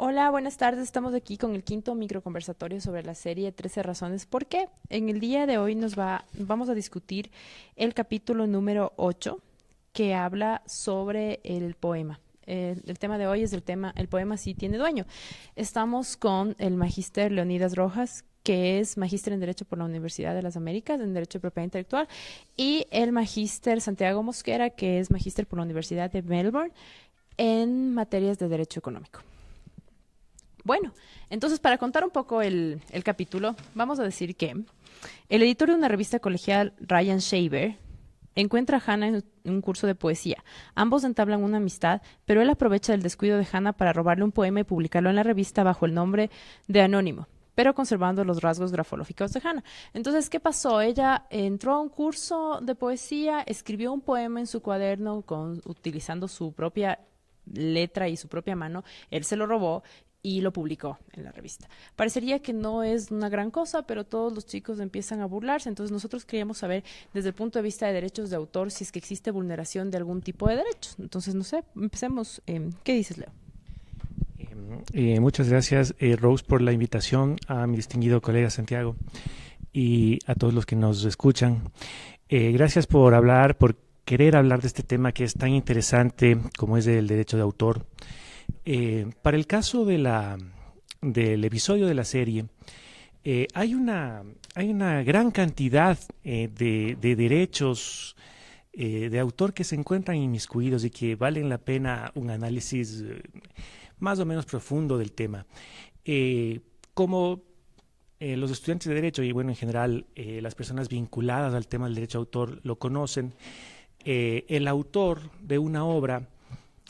Hola, buenas tardes. Estamos aquí con el quinto microconversatorio sobre la serie 13 razones por qué. En el día de hoy vamos a discutir el capítulo número 8 que habla sobre el poema. El tema de hoy es el poema sí tiene dueño. Estamos con el magíster Leonidas Rojas, que es magíster en Derecho por la Universidad de las Américas, en Derecho de Propiedad Intelectual, y el magíster Santiago Mosquera, que es magíster por la Universidad de Melbourne en materias de Derecho Económico. Bueno, entonces para contar un poco el capítulo, vamos a decir que el editor de una revista colegial, Ryan Shaver, encuentra a Hannah en un curso de poesía. Ambos entablan una amistad, pero él aprovecha el descuido de Hannah para robarle un poema y publicarlo en la revista bajo el nombre de Anónimo, pero conservando los rasgos grafológicos de Hannah. Entonces, ¿qué pasó? Ella entró a un curso de poesía, escribió un poema en su cuaderno utilizando su propia letra y su propia mano. Él se lo robó y lo publicó en la revista. Parecería que no es una gran cosa, pero todos los chicos empiezan a burlarse. Entonces nosotros queríamos saber desde el punto de vista de derechos de autor si es que existe vulneración de algún tipo de derechos. Entonces, no sé, empecemos. ¿Qué dices, Leo? Muchas gracias, Rose, por la invitación, a mi distinguido colega Santiago y a todos los que nos escuchan. Gracias por querer hablar de este tema que es tan interesante como es el derecho de autor. Para el caso del episodio de la serie, hay una gran cantidad de derechos de autor que se encuentran inmiscuidos y que valen la pena un análisis más o menos profundo del tema. Como los estudiantes de Derecho y bueno, en general las personas vinculadas al tema del derecho de autor lo conocen, el autor de una obra,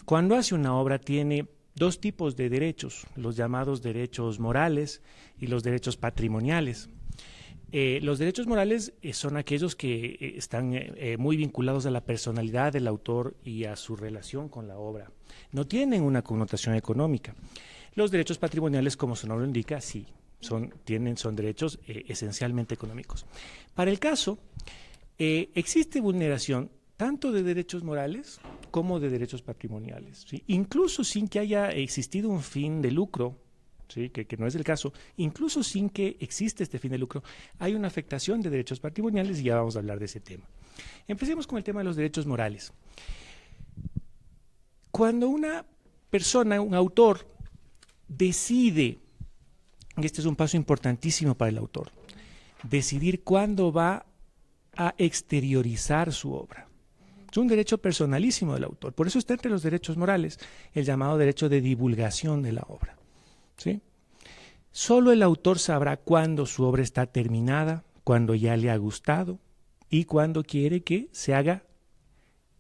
cuando hace una obra, tiene dos tipos de derechos, los llamados derechos morales y los derechos patrimoniales. Los derechos morales son aquellos que están muy vinculados a la personalidad del autor y a su relación con la obra. No tienen una connotación económica. Los derechos patrimoniales, como su nombre indica, sí, son derechos esencialmente económicos. Para el caso, existe vulneración tanto de derechos morales como de derechos patrimoniales, ¿sí? Incluso sin que haya existido un fin de lucro, ¿sí? que no es el caso, incluso sin que existe este fin de lucro, hay una afectación de derechos patrimoniales y ya vamos a hablar de ese tema. Empecemos con el tema de los derechos morales. Cuando una persona, un autor, decide, y este es un paso importantísimo para el autor, decidir cuándo va a exteriorizar su obra. Es un derecho personalísimo del autor. Por eso está entre los derechos morales el llamado derecho de divulgación de la obra, ¿sí? Solo el autor sabrá cuándo su obra está terminada, cuándo ya le ha gustado y cuándo quiere que se haga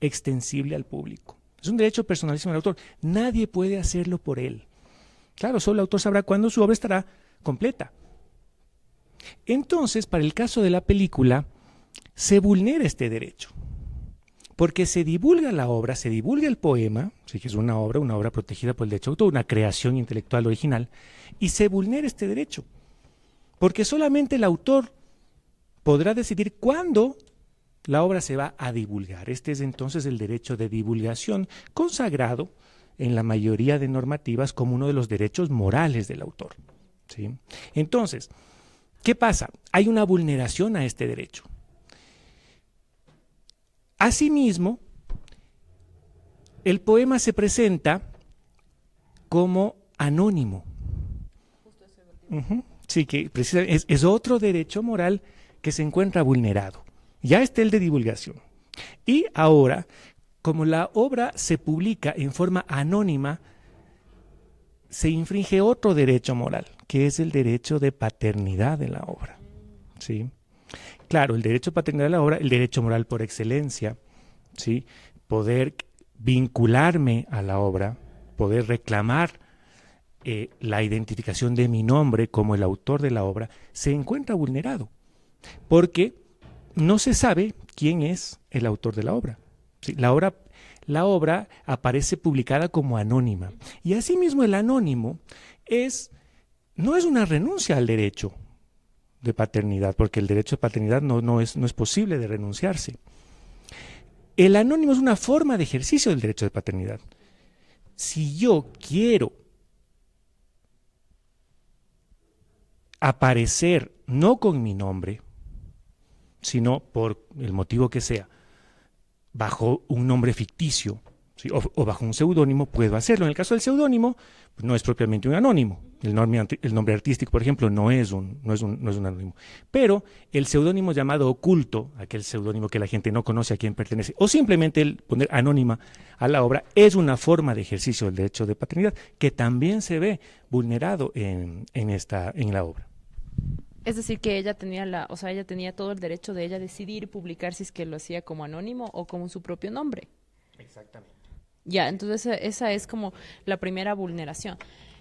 extensible al público. Es un derecho personalísimo del autor. Nadie puede hacerlo por él. Claro, solo el autor sabrá cuándo su obra estará completa. Entonces, para el caso de la película, se vulnera este derecho. Porque se divulga la obra, se divulga el poema, sí que es una obra protegida por el derecho de autor, una creación intelectual original, y se vulnera este derecho. Porque solamente el autor podrá decidir cuándo la obra se va a divulgar. Este es entonces el derecho de divulgación, consagrado en la mayoría de normativas como uno de los derechos morales del autor, ¿sí? Entonces, ¿qué pasa? Hay una vulneración a este derecho. Asimismo, el poema se presenta como anónimo. Sí, que precisamente es otro derecho moral que se encuentra vulnerado. Ya está el de divulgación. Y ahora, como la obra se publica en forma anónima, se infringe otro derecho moral, que es el derecho de paternidad de la obra, ¿sí? Claro, el derecho de paternidad de la obra, el derecho moral por excelencia, ¿sí? Poder vincularme a la obra, poder reclamar la identificación de mi nombre como el autor de la obra, se encuentra vulnerado, porque no se sabe quién es el autor de la obra, ¿sí? La obra aparece publicada como anónima, y asimismo el anónimo no es una renuncia al derecho de paternidad, porque el derecho de paternidad no es posible de renunciarse. El anónimo es una forma de ejercicio del derecho de paternidad. Si yo quiero aparecer no con mi nombre, sino por el motivo que sea, bajo un nombre ficticio, ¿sí? O bajo un seudónimo, puedo hacerlo. En el caso del seudónimo, pues no es propiamente un anónimo. El nombre artístico, por ejemplo, no es un anónimo. Pero el seudónimo llamado oculto, aquel seudónimo que la gente no conoce a quién pertenece, o simplemente el poner anónima a la obra, es una forma de ejercicio del derecho de paternidad que también se ve vulnerado en la obra. Es decir, que ella tenía ella tenía todo el derecho de ella decidir publicar si es que lo hacía como anónimo o como su propio nombre. Exactamente. Ya, entonces esa es como la primera vulneración.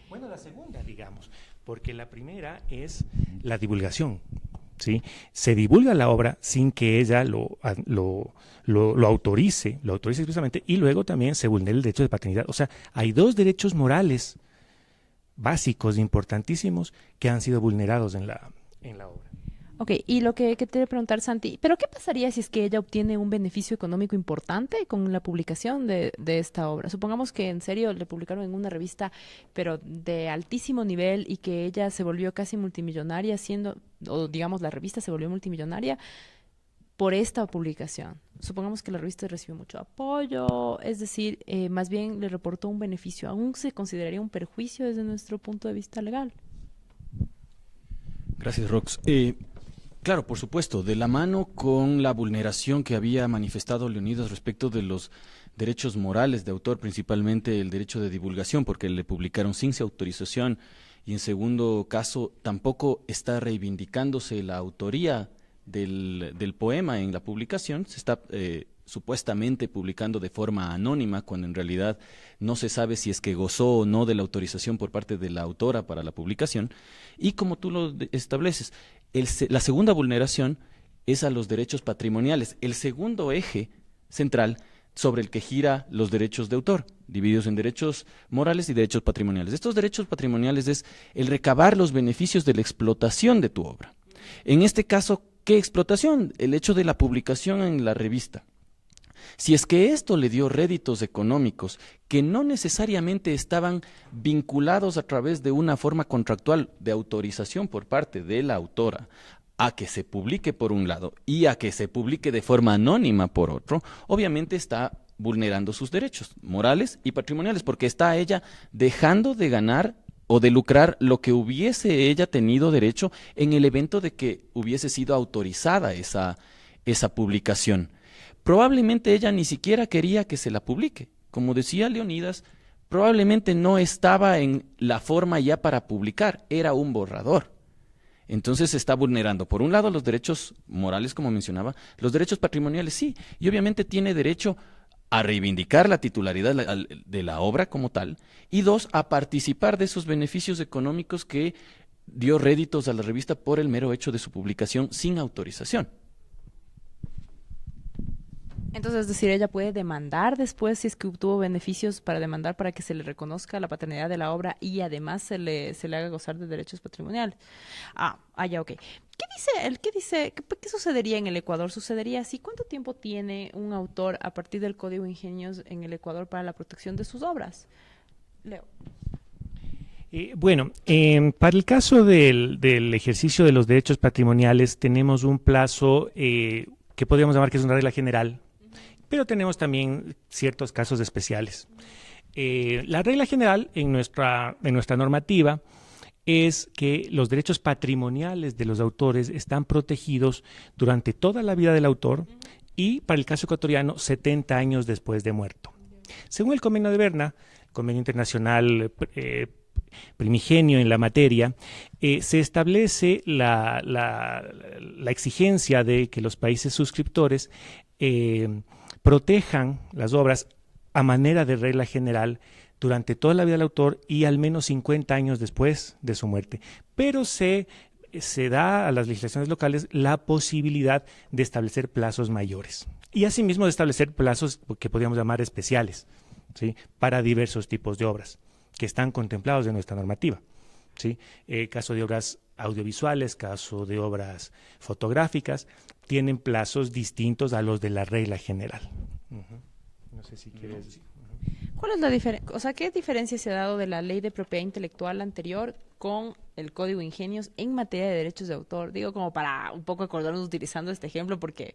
Bueno, la segunda, digamos, porque la primera es la divulgación, ¿sí? Se divulga la obra sin que ella lo autorice expresamente, y luego también se vulnera el derecho de paternidad. O sea, hay dos derechos morales básicos, importantísimos, que han sido vulnerados en la obra. Ok, y lo que te voy a preguntar, Santi, ¿pero qué pasaría si es que ella obtiene un beneficio económico importante con la publicación de esta obra? Supongamos que en serio le publicaron en una revista, pero de altísimo nivel, y que ella se volvió casi multimillonaria o digamos la revista se volvió multimillonaria por esta publicación. Supongamos que la revista recibió mucho apoyo, es decir, más bien le reportó un beneficio. ¿Aún se consideraría un perjuicio desde nuestro punto de vista legal? Gracias, Rox. Claro, por supuesto, de la mano con la vulneración que había manifestado Leonidas respecto de los derechos morales de autor, principalmente el derecho de divulgación, porque le publicaron sin su autorización, y en segundo caso tampoco está reivindicándose la autoría del poema en la publicación, se está supuestamente publicando de forma anónima, cuando en realidad no se sabe si es que gozó o no de la autorización por parte de la autora para la publicación, y como tú lo estableces, la segunda vulneración es a los derechos patrimoniales, el segundo eje central sobre el que gira los derechos de autor, divididos en derechos morales y derechos patrimoniales. Estos derechos patrimoniales es el recabar los beneficios de la explotación de tu obra. En este caso, ¿qué explotación? El hecho de la publicación en la revista. Si es que esto le dio réditos económicos que no necesariamente estaban vinculados a través de una forma contractual de autorización por parte de la autora a que se publique por un lado y a que se publique de forma anónima por otro, obviamente está vulnerando sus derechos morales y patrimoniales, porque está ella dejando de ganar o de lucrar lo que hubiese ella tenido derecho en el evento de que hubiese sido autorizada esa publicación. Probablemente ella ni siquiera quería que se la publique. Como decía Leonidas, probablemente no estaba en la forma ya para publicar, era un borrador. Entonces se está vulnerando, por un lado, los derechos morales, como mencionaba, los derechos patrimoniales sí, y obviamente tiene derecho a reivindicar la titularidad de la obra como tal, y dos, a participar de esos beneficios económicos que dio réditos a la revista por el mero hecho de su publicación sin autorización. Entonces, es decir, ella puede demandar después si es que obtuvo beneficios para demandar para que se le reconozca la paternidad de la obra y además se le haga gozar de derechos patrimoniales. Ya, ok. ¿Qué sucedería en el Ecuador? ¿Sucedería así? ¿Cuánto tiempo tiene un autor a partir del Código de Ingenios en el Ecuador para la protección de sus obras? Leo. Para el caso del ejercicio de los derechos patrimoniales tenemos un plazo que podríamos llamar que es una regla general, pero tenemos también ciertos casos especiales. La regla general en nuestra normativa es que los derechos patrimoniales de los autores están protegidos durante toda la vida del autor y, para el caso ecuatoriano, 70 años después de muerto. Según el Convenio de Berna, el Convenio Internacional primigenio en la materia, se establece la exigencia de que los países suscriptores protejan las obras a manera de regla general durante toda la vida del autor y al menos 50 años después de su muerte. Pero se da a las legislaciones locales la posibilidad de establecer plazos mayores y asimismo de establecer plazos que podríamos llamar especiales, ¿sí?, para diversos tipos de obras que están contemplados en nuestra normativa, ¿sí? Caso de obras audiovisuales, caso de obras fotográficas, tienen plazos distintos a los de la regla general. No sé si quieres... ¿Cuál es la diferencia? O sea, ¿qué diferencia se ha dado de la ley de propiedad intelectual anterior con el Código Ingenios en materia de derechos de autor? Digo, como para un poco acordarnos utilizando este ejemplo, porque,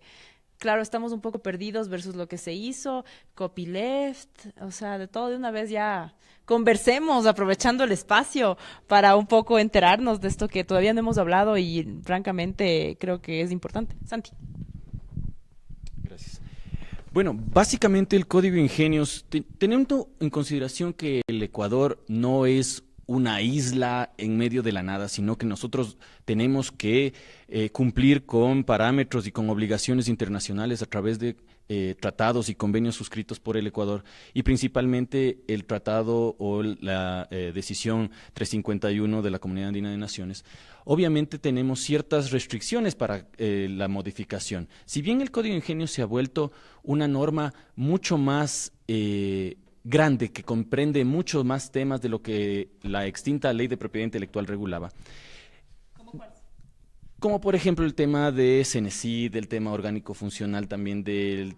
claro, estamos un poco perdidos versus lo que se hizo, copyleft, o sea, de todo de una vez ya conversemos, aprovechando el espacio para un poco enterarnos de esto que todavía no hemos hablado y francamente creo que es importante. Santi. Gracias. Bueno, básicamente el Código Ingenios, teniendo en consideración que el Ecuador no es una isla en medio de la nada, sino que nosotros tenemos que cumplir con parámetros y con obligaciones internacionales a través de tratados y convenios suscritos por el Ecuador, y principalmente el tratado o la decisión 351 de la Comunidad Andina de Naciones. Obviamente tenemos ciertas restricciones para la modificación. Si bien el Código Ingenio se ha vuelto una norma mucho más grande, que comprende muchos más temas de lo que la extinta Ley de Propiedad Intelectual regulaba. ¿Cómo cuáles? Como por ejemplo el tema de CENESID, del tema orgánico funcional también de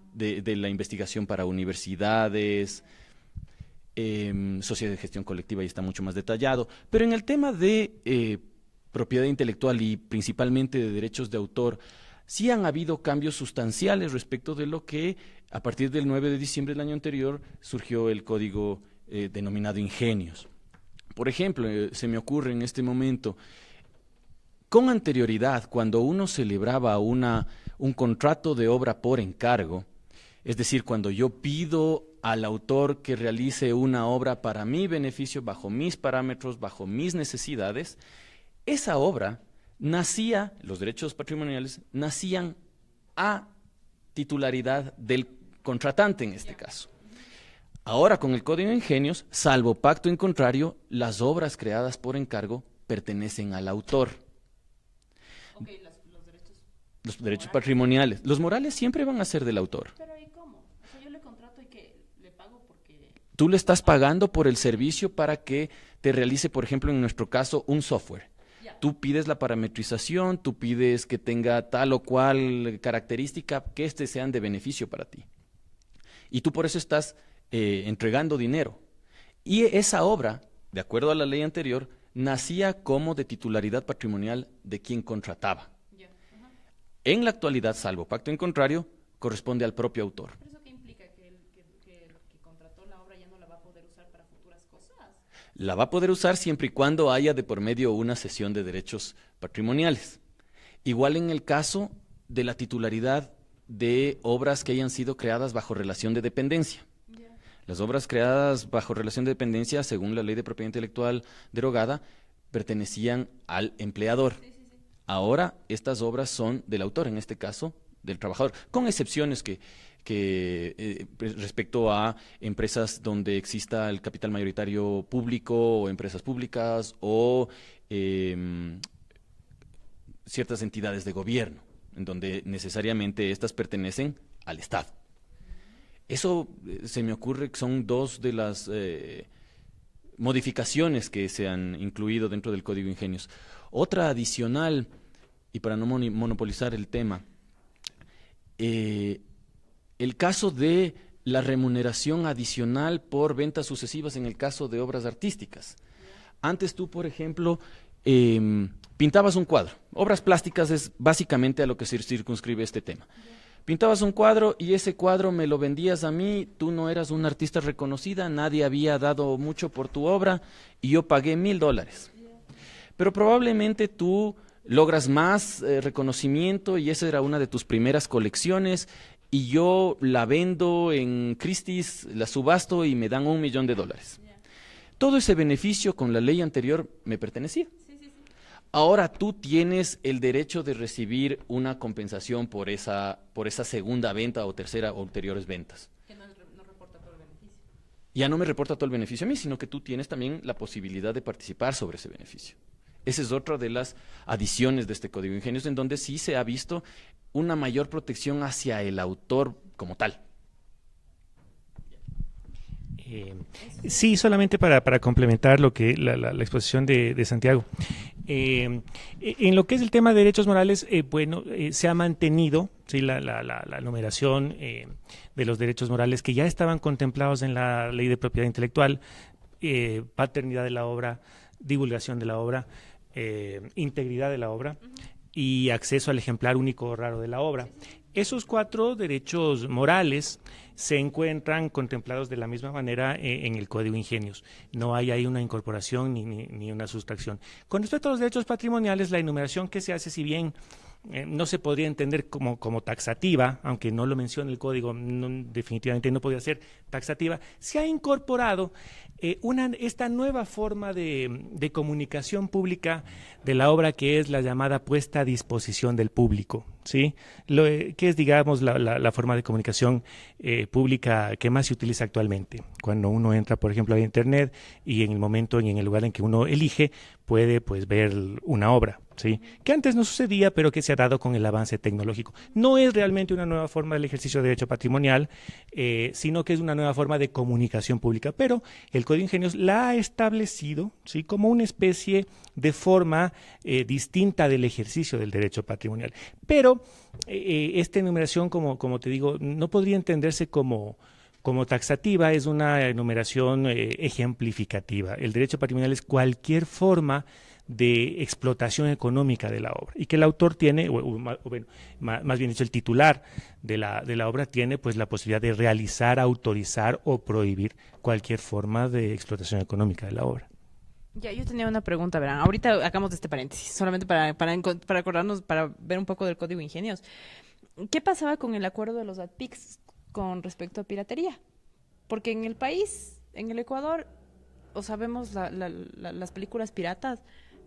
la investigación para universidades, sociedad de gestión colectiva, y está mucho más detallado. Pero en el tema de propiedad intelectual y principalmente de derechos de autor, sí han habido cambios sustanciales respecto de lo que a partir del 9 de diciembre del año anterior surgió el código denominado Ingenios. Por ejemplo, se me ocurre en este momento, con anterioridad, cuando uno celebraba un contrato de obra por encargo, es decir, cuando yo pido al autor que realice una obra para mi beneficio, bajo mis parámetros, bajo mis necesidades, esa obra nacía, los derechos patrimoniales, nacían a titularidad del contratante en este caso. Ahora, con el Código de Ingenios, salvo pacto en contrario, las obras creadas por encargo pertenecen al autor. Okay, los derechos patrimoniales. Los morales siempre van a ser del autor. Pero ¿y cómo? O sea, yo le contrato y que le pago porque... Tú le estás pagando por el servicio para que te realice, por ejemplo, en nuestro caso, un software. Tú pides la parametrización, tú pides que tenga tal o cual característica, que sean de beneficio para ti. Y tú por eso estás entregando dinero. Y esa obra, de acuerdo a la ley anterior, nacía como de titularidad patrimonial de quien contrataba. En la actualidad, salvo pacto en contrario, corresponde al propio autor. ¿Pero eso qué implica? ¿Que el que contrató la obra ya no la va a poder usar para futuras cosas? La va a poder usar siempre y cuando haya de por medio una cesión de derechos patrimoniales. Igual en el caso de la titularidad de obras que hayan sido creadas bajo relación de dependencia. Las obras creadas bajo relación de dependencia, según la Ley de Propiedad Intelectual derogada, pertenecían al empleador. Ahora estas obras son del autor, en este caso del trabajador, con excepciones que respecto a empresas donde exista el capital mayoritario público o empresas públicas o ciertas entidades de gobierno, en donde necesariamente estas pertenecen al Estado. Eso se me ocurre que son dos de las modificaciones que se han incluido dentro del Código Ingenios. Otra adicional, y para no monopolizar el tema, el caso de la remuneración adicional por ventas sucesivas en el caso de obras artísticas. Antes tú, por ejemplo, pintabas un cuadro. Obras plásticas es básicamente a lo que se circunscribe este tema. Pintabas un cuadro y ese cuadro me lo vendías a mí, tú no eras una artista reconocida, nadie había dado mucho por tu obra y yo pagué $1,000. Pero probablemente tú logras más reconocimiento y esa era una de tus primeras colecciones y yo la vendo en Christie's, la subasto y me dan $1,000,000. Todo ese beneficio con la ley anterior me pertenecía. Ahora tú tienes el derecho de recibir una compensación por esa segunda venta o tercera o ulteriores ventas. Que no reporta todo el beneficio. Ya no me reporta todo el beneficio a mí, sino que tú tienes también la posibilidad de participar sobre ese beneficio. Esa es otra de las adiciones de este Código Ingenios, en donde sí se ha visto una mayor protección hacia el autor como tal. Sí, solamente para complementar lo que la exposición de Santiago. En lo que es el tema de derechos morales, se ha mantenido, ¿sí?, la numeración de los derechos morales que ya estaban contemplados en la Ley de Propiedad Intelectual, paternidad de la obra, divulgación de la obra, integridad de la obra y acceso al ejemplar único o raro de la obra. Esos 4 derechos morales se encuentran contemplados de la misma manera en el Código Ingenios. No hay ahí una incorporación ni una sustracción. Con respecto a los derechos patrimoniales, la enumeración que se hace, si bien no se podría entender como taxativa, aunque no lo menciona el código, definitivamente no podría ser taxativa, se ha incorporado esta nueva forma de comunicación pública de la obra, que es la llamada puesta a disposición del público, ¿sí? Que es, digamos, la forma de comunicación pública que más se utiliza actualmente. Cuando uno entra, por ejemplo, a Internet y en el momento y en el lugar en que uno elige, puede pues ver una obra, ¿sí? Que antes no sucedía, pero que se ha dado con el avance tecnológico. No es realmente una nueva forma del ejercicio de derecho patrimonial, sino que es una nueva forma de comunicación pública, pero el Código Ingenios la ha establecido, ¿sí?, como una especie de forma distinta del ejercicio del derecho patrimonial. Pero esta enumeración, como te digo, no podría entenderse como taxativa, es una enumeración ejemplificativa. El derecho patrimonial es cualquier forma de explotación económica de la obra, y que el autor tiene, bueno, más bien dicho, el titular de la obra tiene pues la posibilidad de realizar, autorizar o prohibir cualquier forma de explotación económica de la obra. Ya, yo tenía una pregunta, verán. Ahorita hagamos de este paréntesis, solamente para acordarnos, para ver un poco del Código Ingenios. ¿Qué pasaba con el acuerdo de los ADPICs con respecto a piratería? Porque en el país, en el Ecuador, vemos las películas piratas,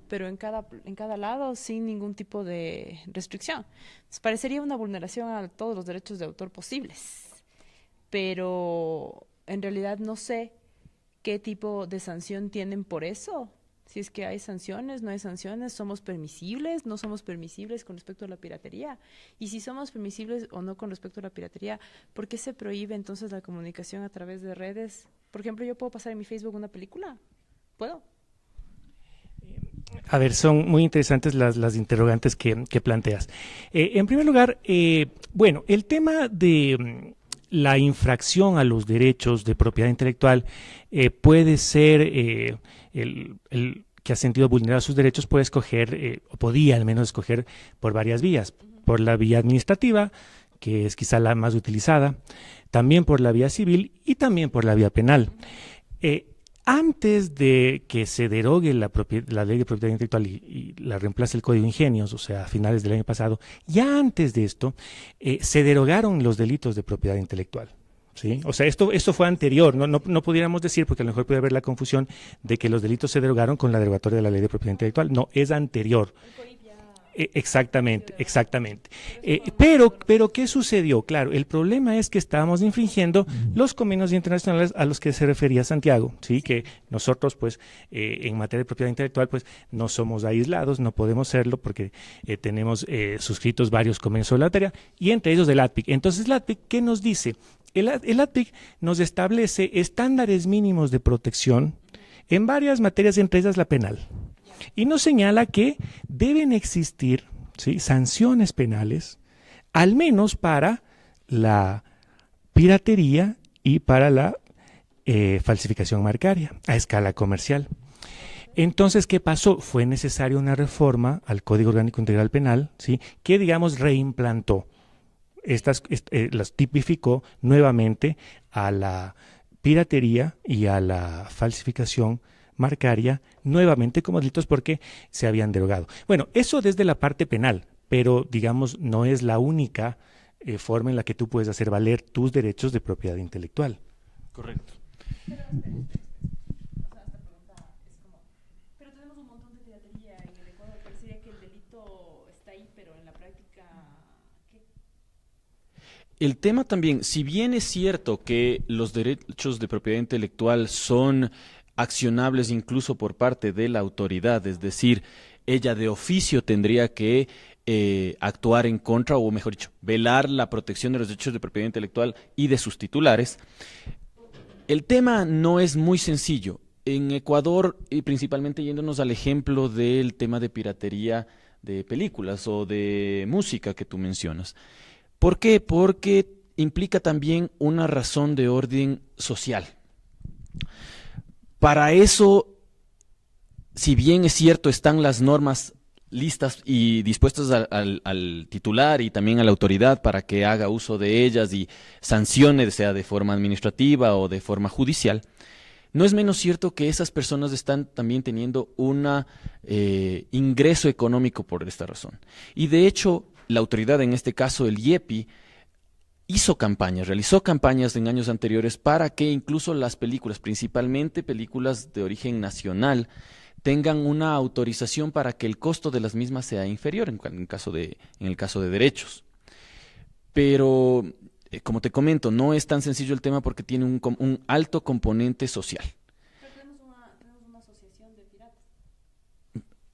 pero en cada lado sin ningún tipo de restricción. Entonces, parecería una vulneración a todos los derechos de autor posibles. Pero en realidad no sé qué tipo de sanción tienen por eso. Si es que hay sanciones, no hay sanciones, somos permisibles, no somos permisibles con respecto a la piratería. Y si somos permisibles o no con respecto a la piratería, ¿por qué se prohíbe entonces la comunicación a través de redes? Por ejemplo, yo puedo pasar en mi Facebook una película. ¿Puedo? A ver, son muy interesantes las interrogantes que planteas. En primer lugar, bueno, el tema de la infracción a los derechos de propiedad intelectual puede ser el que ha sentido vulnerar sus derechos puede escoger, o podía al menos escoger, por varias vías. Por la vía administrativa, que es quizá la más utilizada, también por la vía civil y también por la vía penal. Antes de que se derogue la ley de propiedad intelectual y la reemplace el Código Ingenios, o sea, a finales del año pasado, ya antes de esto, se derogaron los delitos de propiedad intelectual, ¿sí? O sea, esto fue anterior, no pudiéramos decir, porque a lo mejor puede haber la confusión de que los delitos se derogaron con la derogatoria de la ley de propiedad intelectual. No, es anterior. Exactamente. Pero ¿qué sucedió? Claro, el problema es que estábamos infringiendo los convenios internacionales a los que se refería Santiago, ¿sí? Que nosotros, pues, en materia de propiedad intelectual, pues, no somos aislados, no podemos serlo porque tenemos suscritos varios convenios sobre la materia, y entre ellos el ADPIC. Entonces, el ADPIC, ¿qué nos dice? El ADPIC nos establece estándares mínimos de protección en varias materias, entre ellas la penal. Y nos señala que deben existir, ¿sí?, sanciones penales, al menos para la piratería y para la falsificación marcaria a escala comercial. Entonces, ¿qué pasó? Fue necesaria una reforma al Código Orgánico Integral Penal, ¿sí?, que, digamos, reimplantó las tipificó nuevamente a la piratería y a la falsificación marcaria nuevamente como delitos porque se habían derogado. Bueno, eso desde la parte penal, pero digamos no es la única forma en la que tú puedes hacer valer tus derechos de propiedad intelectual. Correcto. Pero tenemos un montón de piratería en el Ecuador. Parecería que el delito está ahí, pero en la práctica, ¿qué? El tema también, si bien es cierto que los derechos de propiedad intelectual son accionables incluso por parte de la autoridad, es decir, ella de oficio tendría que actuar en contra, o mejor dicho, velar la protección de los derechos de propiedad intelectual y de sus titulares. El tema no es muy sencillo. En Ecuador, y principalmente yéndonos al ejemplo del tema de piratería de películas o de música que tú mencionas. ¿Por qué? Porque implica también una razón de orden social. Para eso si bien es cierto, están las normas listas y dispuestas al titular y también a la autoridad para que haga uso de ellas y sancione, sea de forma administrativa o de forma judicial, no es menos cierto que esas personas están también teniendo un ingreso económico por esta razón. Y de hecho, la autoridad, en este caso el IEPI, realizó campañas en años anteriores para que incluso las películas, principalmente películas de origen nacional, tengan una autorización para que el costo de las mismas sea inferior en el caso de derechos. Pero, como te comento, no es tan sencillo el tema porque tiene un alto componente social. Pero tenemos una asociación de piratas.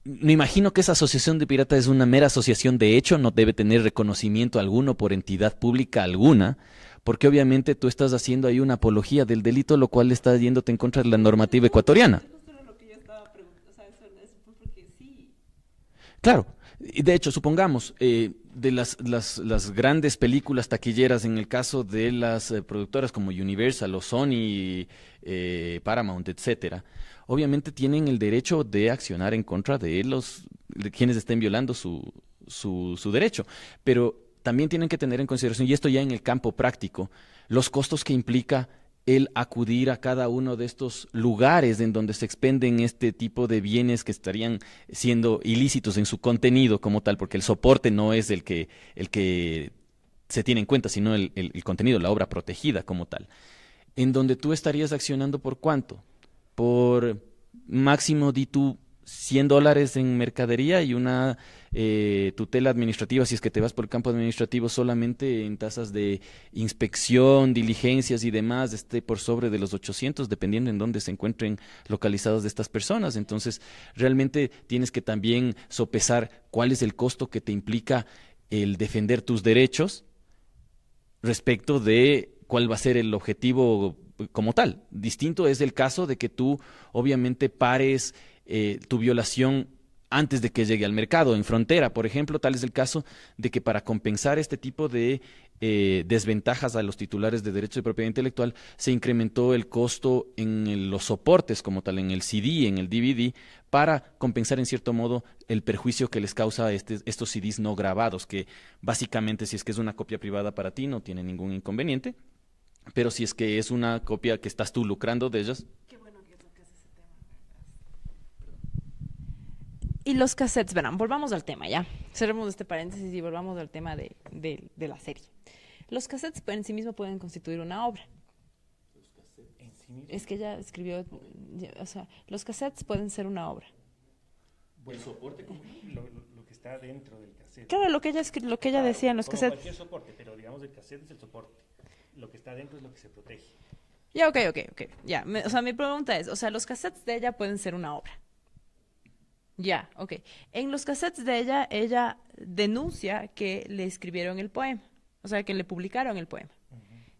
Me imagino que esa asociación de piratas es una mera asociación de hecho, no debe tener reconocimiento alguno por entidad pública alguna, porque obviamente tú estás haciendo ahí una apología del delito, lo cual está yéndote en contra de la normativa ecuatoriana. Claro, y de hecho, supongamos, de las grandes películas taquilleras, en el caso de las productoras como Universal o Sony, Paramount, etcétera, obviamente tienen el derecho de accionar en contra de quienes estén violando su derecho, pero también tienen que tener en consideración, y esto ya en el campo práctico, los costos que implica el acudir a cada uno de estos lugares en donde se expenden este tipo de bienes que estarían siendo ilícitos en su contenido como tal, porque el soporte no es el que se tiene en cuenta, sino el contenido, la obra protegida como tal, en donde tú estarías accionando ¿por cuánto? Por máximo, di tú, $100 en mercadería y una tutela administrativa, si es que te vas por el campo administrativo, solamente en tasas de inspección, diligencias y demás, esté por sobre de los 800, dependiendo en dónde se encuentren localizadas estas personas. Entonces, realmente tienes que también sopesar cuál es el costo que te implica el defender tus derechos respecto de cuál va a ser el objetivo como tal. Distinto es el caso de que tú obviamente pares tu violación antes de que llegue al mercado, en frontera, por ejemplo. Tal es el caso de que para compensar este tipo de desventajas a los titulares de derechos de propiedad intelectual, se incrementó el costo en los soportes como tal, en el CD, en el DVD, para compensar en cierto modo el perjuicio que les causa estos CDs no grabados, que básicamente, si es que es una copia privada para ti, no tiene ningún inconveniente, pero si es que es una copia que estás tú lucrando de ellas. Qué bueno que tocas ese tema. Y los cassettes, verán, volvamos al tema, ya. Cerremos este paréntesis y volvamos al tema de la serie. Los cassettes en sí mismos pueden constituir una obra. Es que ella escribió, o sea, los cassettes pueden ser una obra. Bueno, el soporte como lo que está dentro del cassette. Claro, lo que ella decía en los como cassettes. cualquier soporte, pero digamos el cassette es el soporte. Lo que está dentro es lo que se protege. Ya, ok. Ya, o sea, mi pregunta es, o sea, los cassettes de ella pueden ser una obra. Ya, ok. En los cassettes de ella denuncia que le escribieron el poema. O sea, que le publicaron el poema.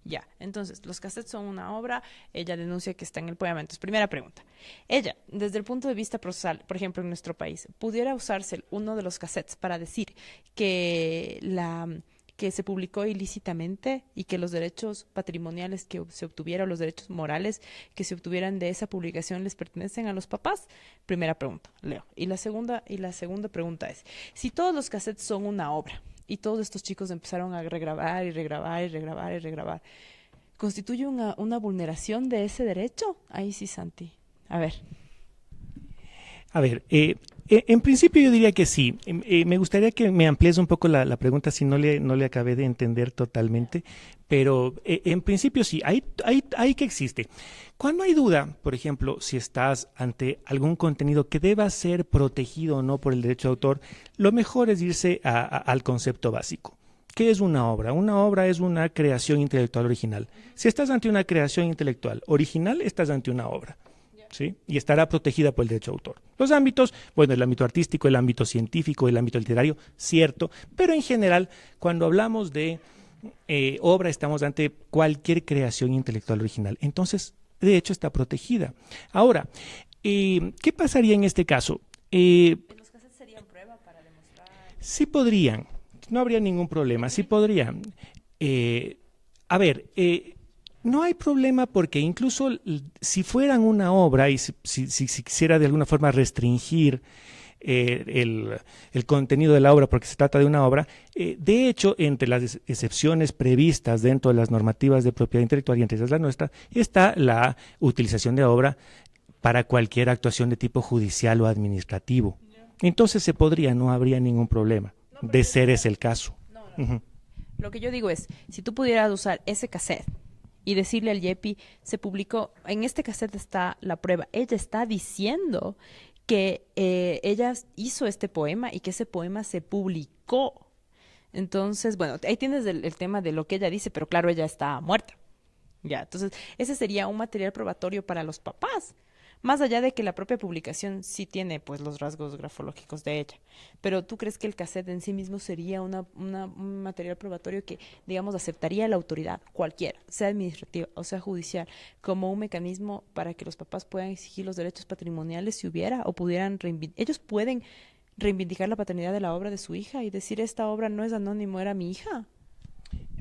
Ya, entonces, los cassettes son una obra, ella denuncia que está en el poema. Entonces, primera pregunta. Ella, desde el punto de vista procesal, por ejemplo, en nuestro país, ¿pudiera usarse uno de los cassettes para decir que se publicó ilícitamente y que los derechos patrimoniales que se obtuvieran, los derechos morales que se obtuvieran de esa publicación les pertenecen a los papás? Primera pregunta, Leo. Y la segunda pregunta es, si todos los cassettes son una obra, y todos estos chicos empezaron a regrabar, ¿constituye una vulneración de ese derecho? Ahí sí, Santi. A ver, en principio yo diría que sí. Me gustaría que me amplíes un poco la pregunta si no le acabé de entender totalmente, pero en principio sí, ahí que existe. Cuando hay duda, por ejemplo, si estás ante algún contenido que deba ser protegido o no por el derecho de autor, lo mejor es irse al concepto básico. ¿Qué es una obra? Una obra es una creación intelectual original. Si estás ante una creación intelectual original, estás ante una obra. ¿Sí? Y estará protegida por el derecho de autor. Los ámbitos, bueno, el ámbito artístico, el ámbito científico, el ámbito literario, cierto, pero en general, cuando hablamos de obra, estamos ante cualquier creación intelectual original. Entonces, de hecho, está protegida. Ahora, ¿qué pasaría en este caso? ¿los cassettes serían prueba para demostrar? Sí podrían, no habría ningún problema, sí podrían. No hay problema porque incluso si fueran una obra y si quisiera de alguna forma restringir el contenido de la obra porque se trata de una obra, de hecho, entre las excepciones previstas dentro de las normativas de propiedad intelectual y entre esas la nuestra, está la utilización de obra para cualquier actuación de tipo judicial o administrativo. Entonces se podría, no habría ningún problema, de ser ese el caso. No. Lo que yo digo es, si tú pudieras usar ese cassette y decirle al Yepi, se publicó, en este cassette está la prueba, ella está diciendo que ella hizo este poema y que ese poema se publicó. Entonces, bueno, ahí tienes el tema de lo que ella dice, pero claro, ella está muerta. Ya, entonces, ese sería un material probatorio para los papás. Más allá de que la propia publicación sí tiene pues los rasgos grafológicos de ella. Pero ¿tú crees que el cassette en sí mismo sería un material probatorio que, digamos, aceptaría la autoridad, cualquiera, sea administrativa o sea judicial, como un mecanismo para que los papás puedan exigir los derechos patrimoniales si hubiera, o pudieran ellos pueden reivindicar la paternidad de la obra de su hija y decir esta obra no es anónimo, era mi hija?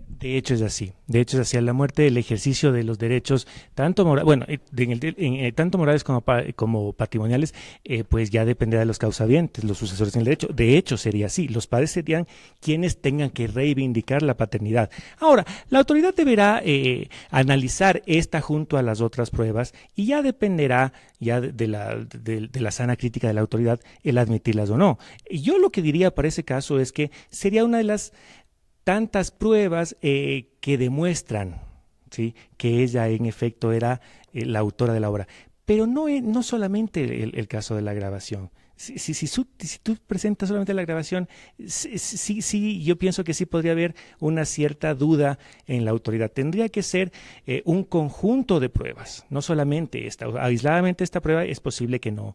De hecho es así. De hecho es así. A la muerte, el ejercicio de los derechos, tanto tanto morales como patrimoniales, pues ya dependerá de los causavientes, los sucesores en el derecho. De hecho sería así. Los padres serían quienes tengan que reivindicar la paternidad. Ahora, la autoridad deberá analizar esta junto a las otras pruebas y ya dependerá ya de la sana crítica de la autoridad el admitirlas o no. Yo lo que diría para ese caso es que sería una de las tantas pruebas que demuestran, ¿sí?, que ella en efecto era la autora de la obra. Pero no solamente el caso de la grabación. Si tú presentas solamente la grabación, sí, yo pienso que sí podría haber una cierta duda en la autoridad. Tendría que ser un conjunto de pruebas, no solamente esta. Aisladamente esta prueba es posible que no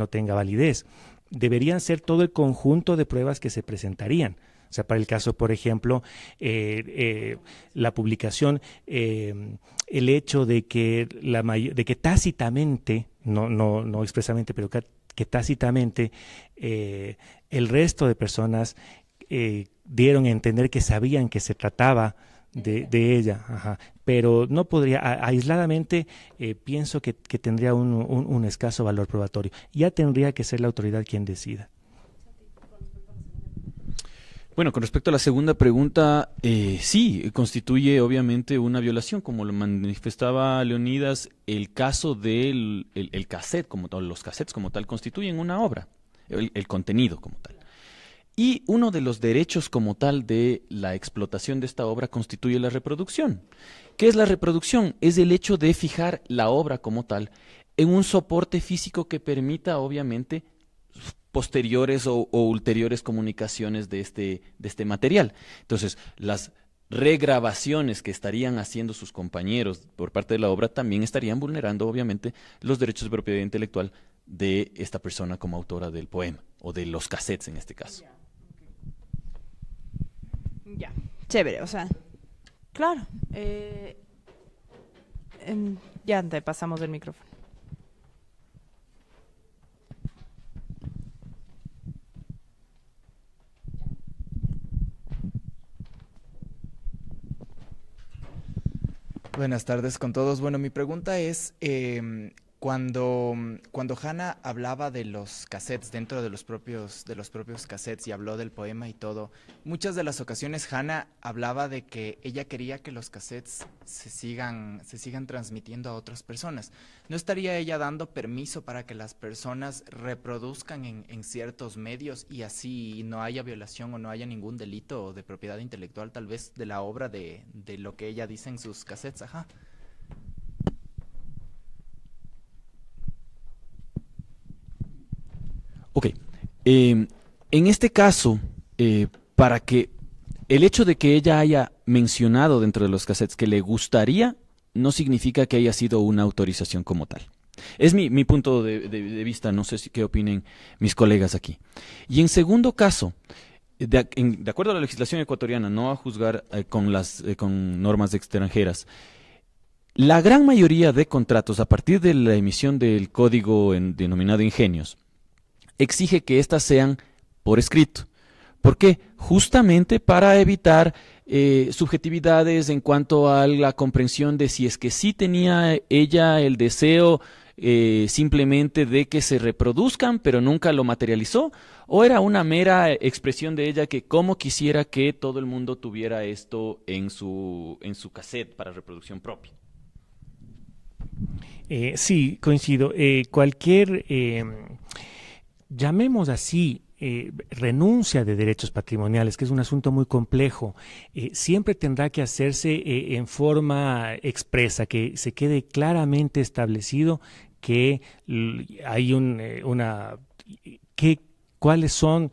tenga validez. Deberían ser todo el conjunto de pruebas que se presentarían. O sea, para el caso, por ejemplo, la publicación, el hecho de que tácitamente, no expresamente, pero que tácitamente el resto de personas dieron a entender que sabían que se trataba de ella, ajá. Pero no podría, aisladamente, pienso que tendría un escaso valor probatorio. Ya tendría que ser la autoridad quien decida. Bueno, con respecto a la segunda pregunta, sí, constituye obviamente una violación, como lo manifestaba Leonidas. El caso del el cassette como tal, los cassettes como tal, constituyen una obra, el contenido como tal. Y uno de los derechos como tal de la explotación de esta obra constituye la reproducción. ¿Qué es la reproducción? Es el hecho de fijar la obra como tal en un soporte físico que permita, obviamente, posteriores o ulteriores comunicaciones de este material. Entonces, las regrabaciones que estarían haciendo sus compañeros por parte de la obra también estarían vulnerando, obviamente, los derechos de propiedad intelectual de esta persona como autora del poema, o de los cassettes en este caso. Ya, chévere, o sea, claro. Ya te pasamos el micrófono. Buenas tardes con todos. Bueno, mi pregunta es, cuando Hannah hablaba de los cassettes dentro de los propios cassettes y habló del poema y todo, muchas de las ocasiones Hannah hablaba de que ella quería que los cassettes se sigan transmitiendo a otras personas. ¿No estaría ella dando permiso para que las personas reproduzcan en ciertos medios y así no haya violación o no haya ningún delito de propiedad intelectual, tal vez de la obra de lo que ella dice en sus cassettes? Ajá. Ok. En este caso, para que el hecho de que ella haya mencionado dentro de los cassettes que le gustaría, no significa que haya sido una autorización como tal. Es mi punto de vista, no sé qué opinen mis colegas aquí. Y en segundo caso, de acuerdo a la legislación ecuatoriana, no a juzgar con normas extranjeras, la gran mayoría de contratos, a partir de la emisión del código denominado ingenios, exige que éstas sean por escrito. ¿Por qué? Justamente para evitar subjetividades en cuanto a la comprensión de si es que sí tenía ella el deseo simplemente de que se reproduzcan, pero nunca lo materializó, o era una mera expresión de ella que como quisiera que todo el mundo tuviera esto en su cassette para reproducción propia. Sí, coincido. Cualquier, llamemos así, renuncia de derechos patrimoniales, que es un asunto muy complejo, siempre tendrá que hacerse en forma expresa, que se quede claramente establecido que hay cuáles son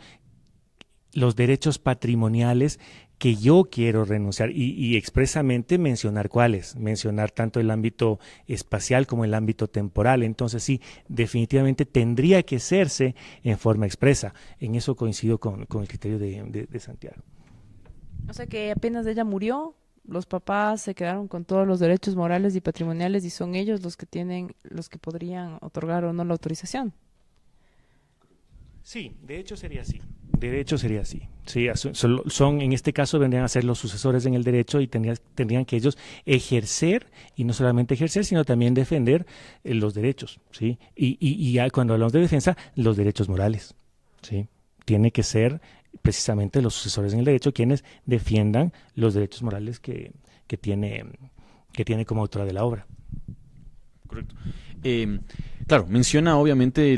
los derechos patrimoniales que yo quiero renunciar y expresamente mencionar cuáles, mencionar tanto el ámbito espacial como el ámbito temporal. Entonces sí, definitivamente tendría que hacerse en forma expresa. En eso coincido con el criterio de Santiago. O sea que apenas ella murió, los papás se quedaron con todos los derechos morales y patrimoniales y son ellos los que podrían otorgar o no la autorización. Sí, de hecho sería así. Sí, son, en este caso vendrían a ser los sucesores en el derecho y tendrían que ellos ejercer, y no solamente ejercer, sino también defender los derechos, ¿sí? Y ya cuando hablamos de defensa, los derechos morales, ¿sí? Tiene que ser precisamente los sucesores en el derecho quienes defiendan los derechos morales que tiene como autora de la obra. Correcto. Claro, menciona obviamente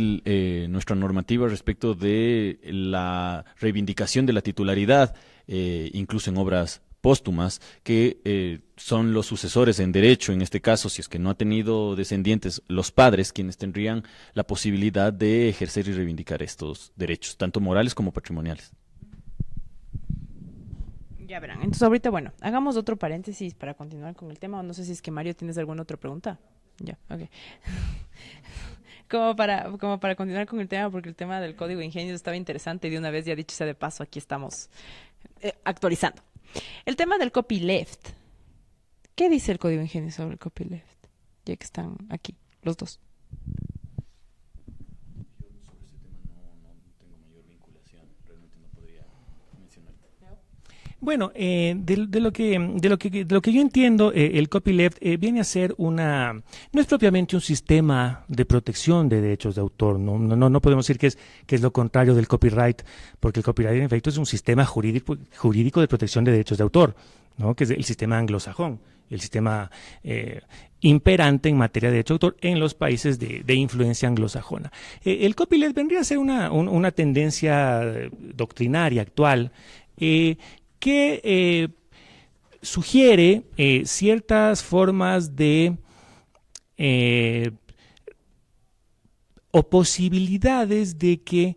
nuestra normativa respecto de la reivindicación de la titularidad, incluso en obras póstumas, que son los sucesores en derecho, en este caso, si es que no ha tenido descendientes, los padres, quienes tendrían la posibilidad de ejercer y reivindicar estos derechos, tanto morales como patrimoniales. Ya verán. Entonces ahorita, bueno, hagamos otro paréntesis para continuar con el tema, o no sé si es que Mario tienes alguna otra pregunta. Ya, ok. Como para continuar con el tema, porque el tema del código ingenio estaba interesante y de una vez, ya dicho sea de paso, aquí estamos actualizando. El tema del copyleft. ¿Qué dice el código ingenio sobre el copyleft? Ya que están aquí, los dos. Bueno, de lo que yo entiendo, el copyleft viene a ser no es propiamente un sistema de protección de derechos de autor. No podemos decir que es lo contrario del copyright, porque el copyright en efecto es un sistema jurídico de protección de derechos de autor, ¿no? Que es el sistema anglosajón, el sistema imperante en materia de derecho de autor en los países de influencia anglosajona. El copyleft vendría a ser una tendencia doctrinaria actual, que sugiere ciertas formas de o posibilidades de que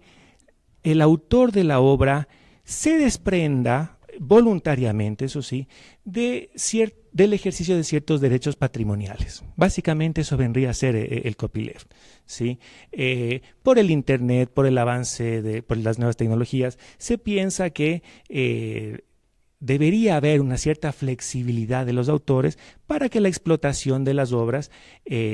el autor de la obra se desprenda voluntariamente, eso sí, del ejercicio de ciertos derechos patrimoniales. Básicamente eso vendría a ser el copyleft, ¿sí? Por el Internet, por el avance, por las nuevas tecnologías, se piensa que debería haber una cierta flexibilidad de los autores para que la explotación de las obras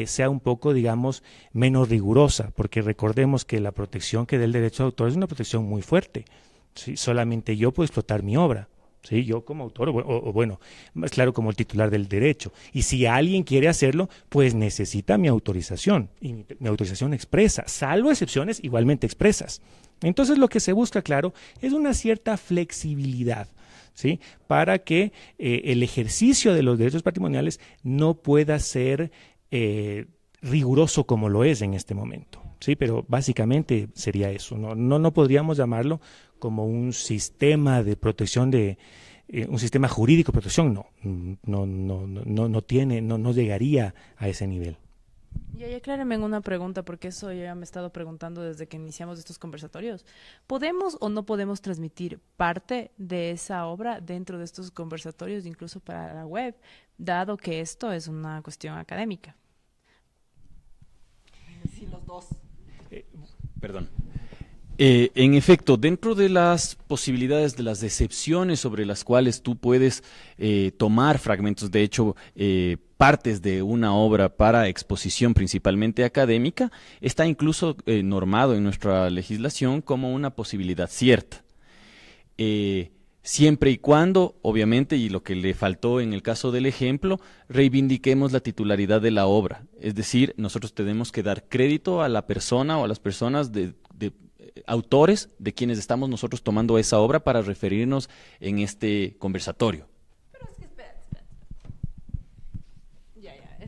sea un poco, digamos, menos rigurosa, porque recordemos que la protección que da el derecho de autor es una protección muy fuerte, ¿sí? Solamente yo puedo explotar mi obra, ¿sí? Yo como autor, o bueno, más claro, como el titular del derecho. Y si alguien quiere hacerlo, pues necesita mi autorización, y mi autorización expresa, salvo excepciones igualmente expresas. Entonces lo que se busca, claro, es una cierta flexibilidad, ¿sí? Para que el ejercicio de los derechos patrimoniales no pueda ser riguroso como lo es en este momento, ¿sí? Pero básicamente sería eso. No podríamos llamarlo como un sistema de protección un sistema jurídico de protección, no llegaría a ese nivel. Y aclárenme en una pregunta, porque eso ya me he estado preguntando desde que iniciamos estos conversatorios. ¿Podemos o no podemos transmitir parte de esa obra dentro de estos conversatorios, incluso para la web, dado que esto es una cuestión académica? Sí, los dos. Perdón. En efecto, dentro de las posibilidades, de las excepciones sobre las cuales tú puedes tomar fragmentos, de hecho, partes de una obra para exposición principalmente académica, está incluso normado en nuestra legislación como una posibilidad cierta. siempre y cuando, obviamente, y lo que le faltó en el caso del ejemplo, reivindiquemos la titularidad de la obra. Es decir, nosotros tenemos que dar crédito a la persona o a las personas de autores de quienes estamos nosotros tomando esa obra para referirnos en este conversatorio. Pero es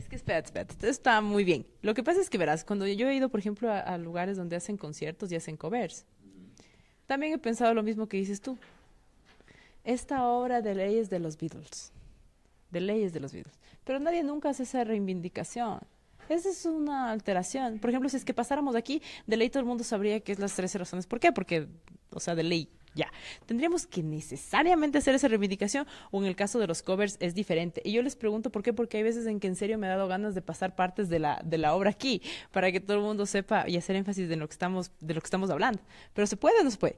que espérate. Esto está muy bien. Lo que pasa es que verás, cuando yo he ido, por ejemplo, a lugares donde hacen conciertos y hacen covers, también he pensado lo mismo que dices tú. Esta obra de ley es de los Beatles. De leyes de los Beatles. Pero nadie nunca hace esa reivindicación. Esa es una alteración. Por ejemplo, si es que pasáramos aquí, de ley todo el mundo sabría que es las 13 razones. ¿Por qué? Porque, o sea, de ley, ya. Tendríamos que necesariamente hacer esa reivindicación, o en el caso de los covers es diferente. Y yo les pregunto por qué, porque hay veces en que en serio me ha dado ganas de pasar partes de la obra aquí, para que todo el mundo sepa y hacer énfasis de lo que estamos hablando. Pero ¿se puede o no se puede?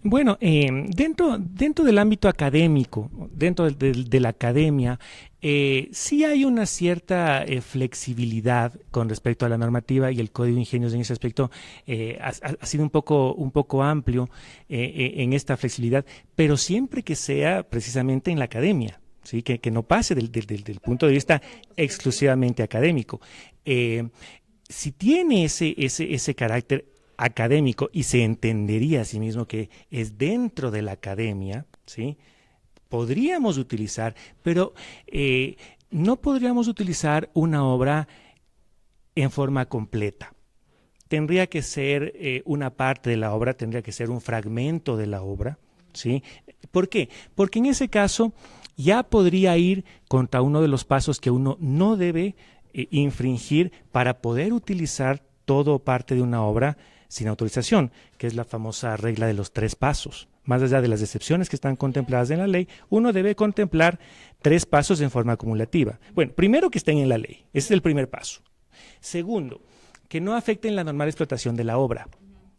Bueno, dentro del ámbito académico, dentro de la academia, sí hay una cierta flexibilidad con respecto a la normativa, y el Código de Ingenios en ese aspecto ha sido un poco amplio en esta flexibilidad, pero siempre que sea precisamente en la academia. ¿Sí? Que no pase del punto de vista exclusivamente académico. Si tiene ese carácter académico y se entendería a sí mismo que es dentro de la academia, ¿sí? Podríamos utilizar, pero no podríamos utilizar una obra en forma completa. Tendría que ser una parte de la obra, tendría que ser un fragmento de la obra, ¿sí? ¿Por qué? Porque en ese caso ya podría ir contra uno de los pasos que uno no debe infringir para poder utilizar todo o parte de una obra sin autorización, que es la famosa regla de los 3 pasos. Más allá de las excepciones que están contempladas en la ley, uno debe contemplar 3 pasos en forma acumulativa. Bueno, primero, que estén en la ley. Ese es el primer paso. Segundo, que no afecten la normal explotación de la obra,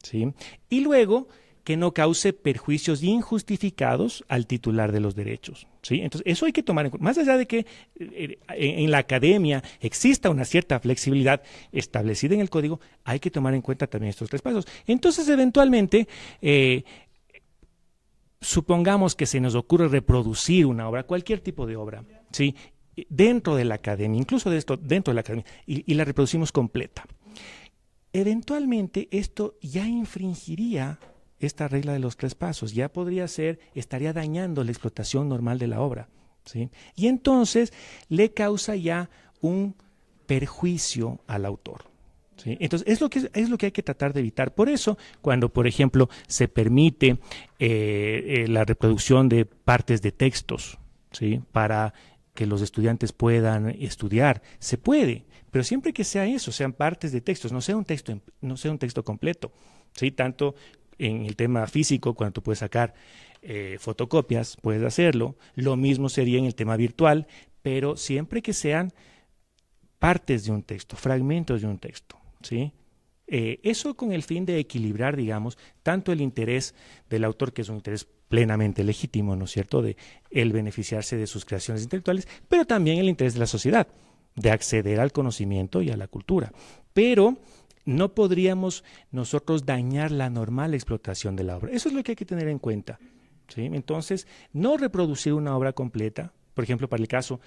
¿sí? Y luego, que no cause perjuicios injustificados al titular de los derechos, ¿sí? Entonces, eso hay que tomar en cuenta. Más allá de que en la academia exista una cierta flexibilidad establecida en el código, hay que tomar en cuenta también estos 3 pasos. Entonces, eventualmente, supongamos que se nos ocurre reproducir una obra, cualquier tipo de obra, ¿sí? Dentro de la academia, incluso dentro de la academia, y la reproducimos completa. Eventualmente, esto ya infringiría esta regla de los 3 pasos, ya estaría dañando la explotación normal de la obra, ¿sí? Y entonces le causa ya un perjuicio al autor, ¿sí? Entonces es lo que hay que tratar de evitar. Por eso, cuando, por ejemplo, se permite la reproducción de partes de textos, ¿sí? Para que los estudiantes puedan estudiar, se puede, pero siempre que sea eso, sean partes de textos, no sea un texto completo, ¿sí? Tanto en el tema físico, cuando tú puedes sacar fotocopias, puedes hacerlo. Lo mismo sería en el tema virtual, pero siempre que sean partes de un texto, fragmentos de un texto, ¿sí? Eso con el fin de equilibrar, digamos, tanto el interés del autor, que es un interés plenamente legítimo, ¿no es cierto?, de él beneficiarse de sus creaciones intelectuales, pero también el interés de la sociedad, de acceder al conocimiento y a la cultura. Pero no podríamos nosotros dañar la normal explotación de la obra. Eso es lo que hay que tener en cuenta, ¿sí? Entonces, no reproducir una obra completa. Por ejemplo, para el caso,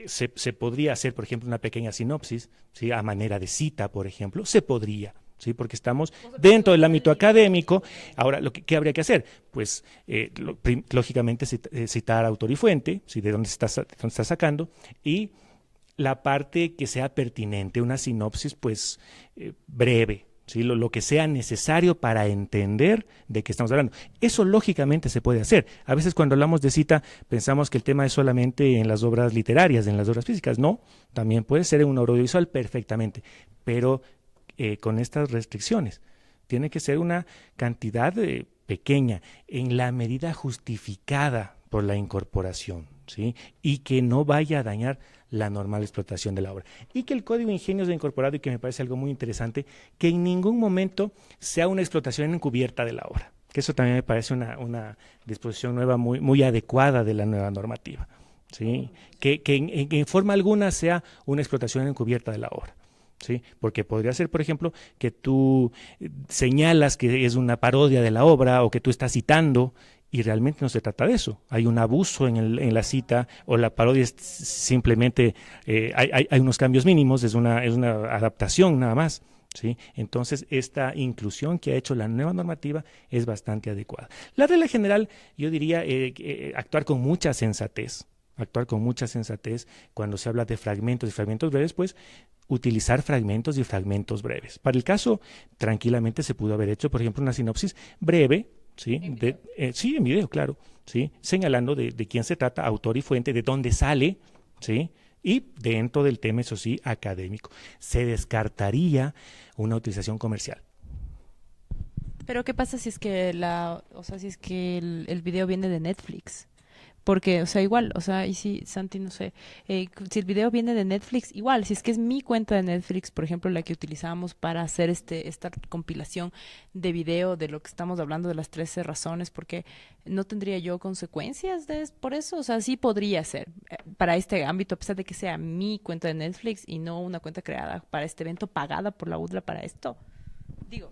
se podría hacer, por ejemplo, una pequeña sinopsis, ¿sí? A manera de cita, por ejemplo, se podría, ¿sí? Porque estamos dentro del ámbito académico. Ahora, ¿qué habría que hacer? Pues, lógicamente, citar autor y fuente, ¿sí? De dónde está sacando, y la parte que sea pertinente, una sinopsis pues breve, ¿sí? Lo que sea necesario para entender de qué estamos hablando. Eso lógicamente se puede hacer. A veces cuando hablamos de cita pensamos que el tema es solamente en las obras literarias, en las obras físicas. No, también puede ser en un audiovisual perfectamente, pero con estas restricciones. Tiene que ser una cantidad pequeña, en la medida justificada por la incorporación, ¿sí? Y que no vaya a dañar la normal explotación de la obra. Y que el Código de Ingenios de incorporado, y que me parece algo muy interesante, que en ningún momento sea una explotación encubierta de la obra. Que eso también me parece una disposición nueva muy adecuada de la nueva normativa, ¿sí? Que en forma alguna sea una explotación encubierta de la obra, ¿sí? Porque podría ser, por ejemplo, que tú señalas que es una parodia de la obra, o que tú estás citando Y realmente no se trata de eso. Hay un abuso en la cita, o la parodia es simplemente, hay unos cambios mínimos, es una adaptación nada más. ¿Sí? Entonces, esta inclusión que ha hecho la nueva normativa es bastante adecuada. La regla general, yo diría, actuar con mucha sensatez. Actuar con mucha sensatez cuando se habla de fragmentos y fragmentos breves, pues utilizar fragmentos y fragmentos breves. Para el caso, tranquilamente se pudo haber hecho, por ejemplo, una sinopsis breve, ¿sí? Sí, en video, claro, ¿sí? Señalando de quién se trata, autor y fuente, de dónde sale, ¿sí? Y dentro del tema, eso sí, académico. Se descartaría una utilización comercial. Pero ¿qué pasa si es que el video viene de Netflix? Porque, o sea, igual, o sea, y si, Santi, no sé, si el video viene de Netflix, igual, si es que es mi cuenta de Netflix, por ejemplo, la que utilizamos para hacer esta compilación de video de lo que estamos hablando de las 13 razones, porque no tendría yo consecuencias por eso, o sea, sí podría ser para este ámbito, a pesar de que sea mi cuenta de Netflix y no una cuenta creada para este evento, pagada por la UDLA para esto. Digo.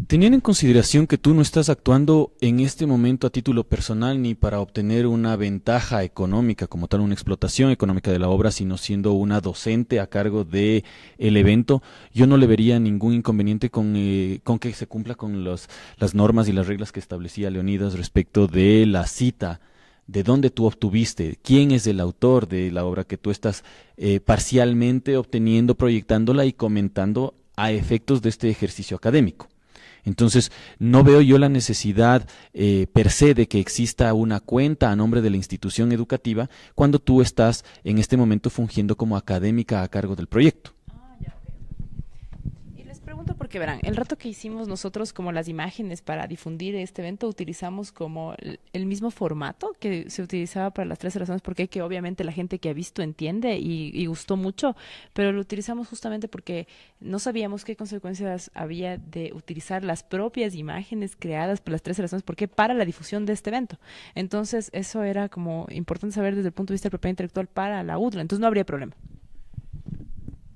Teniendo en consideración que tú no estás actuando en este momento a título personal ni para obtener una ventaja económica como tal, una explotación económica de la obra, sino siendo una docente a cargo del evento, yo no le vería ningún inconveniente con que se cumpla con las normas y las reglas que establecía Leonidas respecto de la cita, de dónde tú obtuviste, quién es el autor de la obra que tú estás parcialmente obteniendo, proyectándola y comentando a efectos de este ejercicio académico. Entonces, no veo yo la necesidad per se de que exista una cuenta a nombre de la institución educativa cuando tú estás en este momento fungiendo como académica a cargo del proyecto. Y les pregunto porque, verán, el rato que hicimos nosotros como las imágenes para difundir este evento, utilizamos como el mismo formato que se utilizaba para las 13 razones, porque que obviamente la gente que ha visto entiende y gustó mucho, pero lo utilizamos justamente porque no sabíamos qué consecuencias había de utilizar las propias imágenes creadas por las 13 razones, porque para la difusión de este evento. Entonces, eso era como importante saber desde el punto de vista de propiedad intelectual para la UDLA, entonces no habría problema.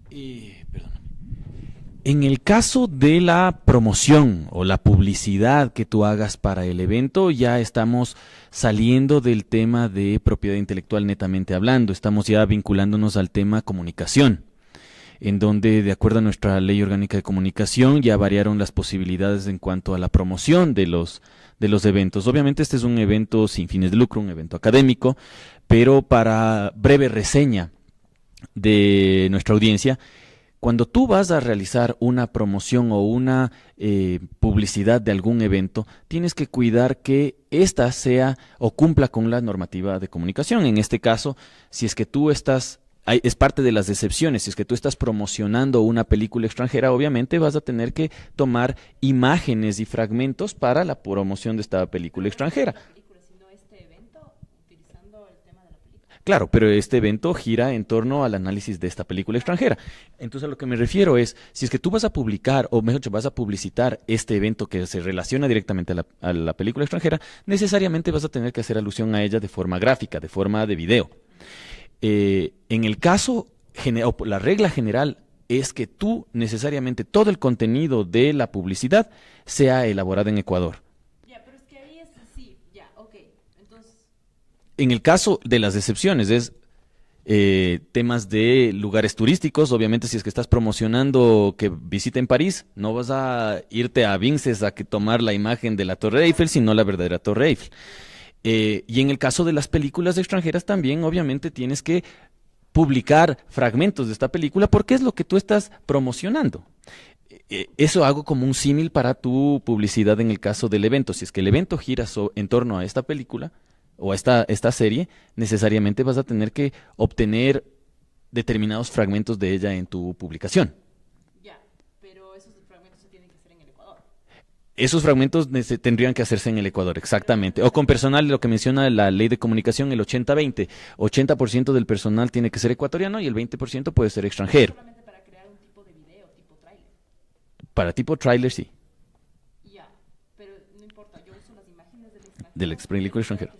Perdóname. En el caso de la promoción o la publicidad que tú hagas para el evento, ya estamos saliendo del tema de propiedad intelectual netamente hablando, estamos ya vinculándonos al tema comunicación, en donde, de acuerdo a nuestra ley orgánica de comunicación, ya variaron las posibilidades en cuanto a la promoción de los eventos. Obviamente este es un evento sin fines de lucro, un evento académico, pero para breve reseña de nuestra audiencia, cuando tú vas a realizar una promoción o una publicidad de algún evento, tienes que cuidar que ésta sea o cumpla con la normativa de comunicación. En este caso, si es que tú es parte de las excepciones, si es que tú estás promocionando una película extranjera, obviamente vas a tener que tomar imágenes y fragmentos para la promoción de esta película extranjera. Claro, pero este evento gira en torno al análisis de esta película extranjera. Entonces, a lo que me refiero es, si es que tú vas a publicar, o mejor dicho, vas a publicitar este evento que se relaciona directamente a la película extranjera, necesariamente vas a tener que hacer alusión a ella de forma gráfica, de forma de video. En el caso, la regla general es que tú necesariamente todo el contenido de la publicidad sea elaborado en Ecuador. En el caso de las excepciones es temas de lugares turísticos. Obviamente, si es que estás promocionando que visiten París, no vas a irte a Vinces a tomar la imagen de la Torre Eiffel, sino la verdadera Torre Eiffel. Y en el caso de las películas extranjeras también, obviamente, tienes que publicar fragmentos de esta película porque es lo que tú estás promocionando. Eso hago como un símil para tu publicidad en el caso del evento. Si es que el evento gira en torno a esta película o a esta serie, necesariamente vas a tener que obtener determinados fragmentos de ella en tu publicación. Ya, pero esos fragmentos se tienen que hacer en el Ecuador. Esos fragmentos tendrían que hacerse en el Ecuador, exactamente. O con personal, lo que menciona la ley de comunicación, el 80-20. 80% del personal tiene que ser ecuatoriano y el 20% puede ser extranjero. Solamente para crear un tipo de video, tipo tráiler. Para tipo tráiler, sí. Ya, pero no importa, yo uso las imágenes del película extranjera.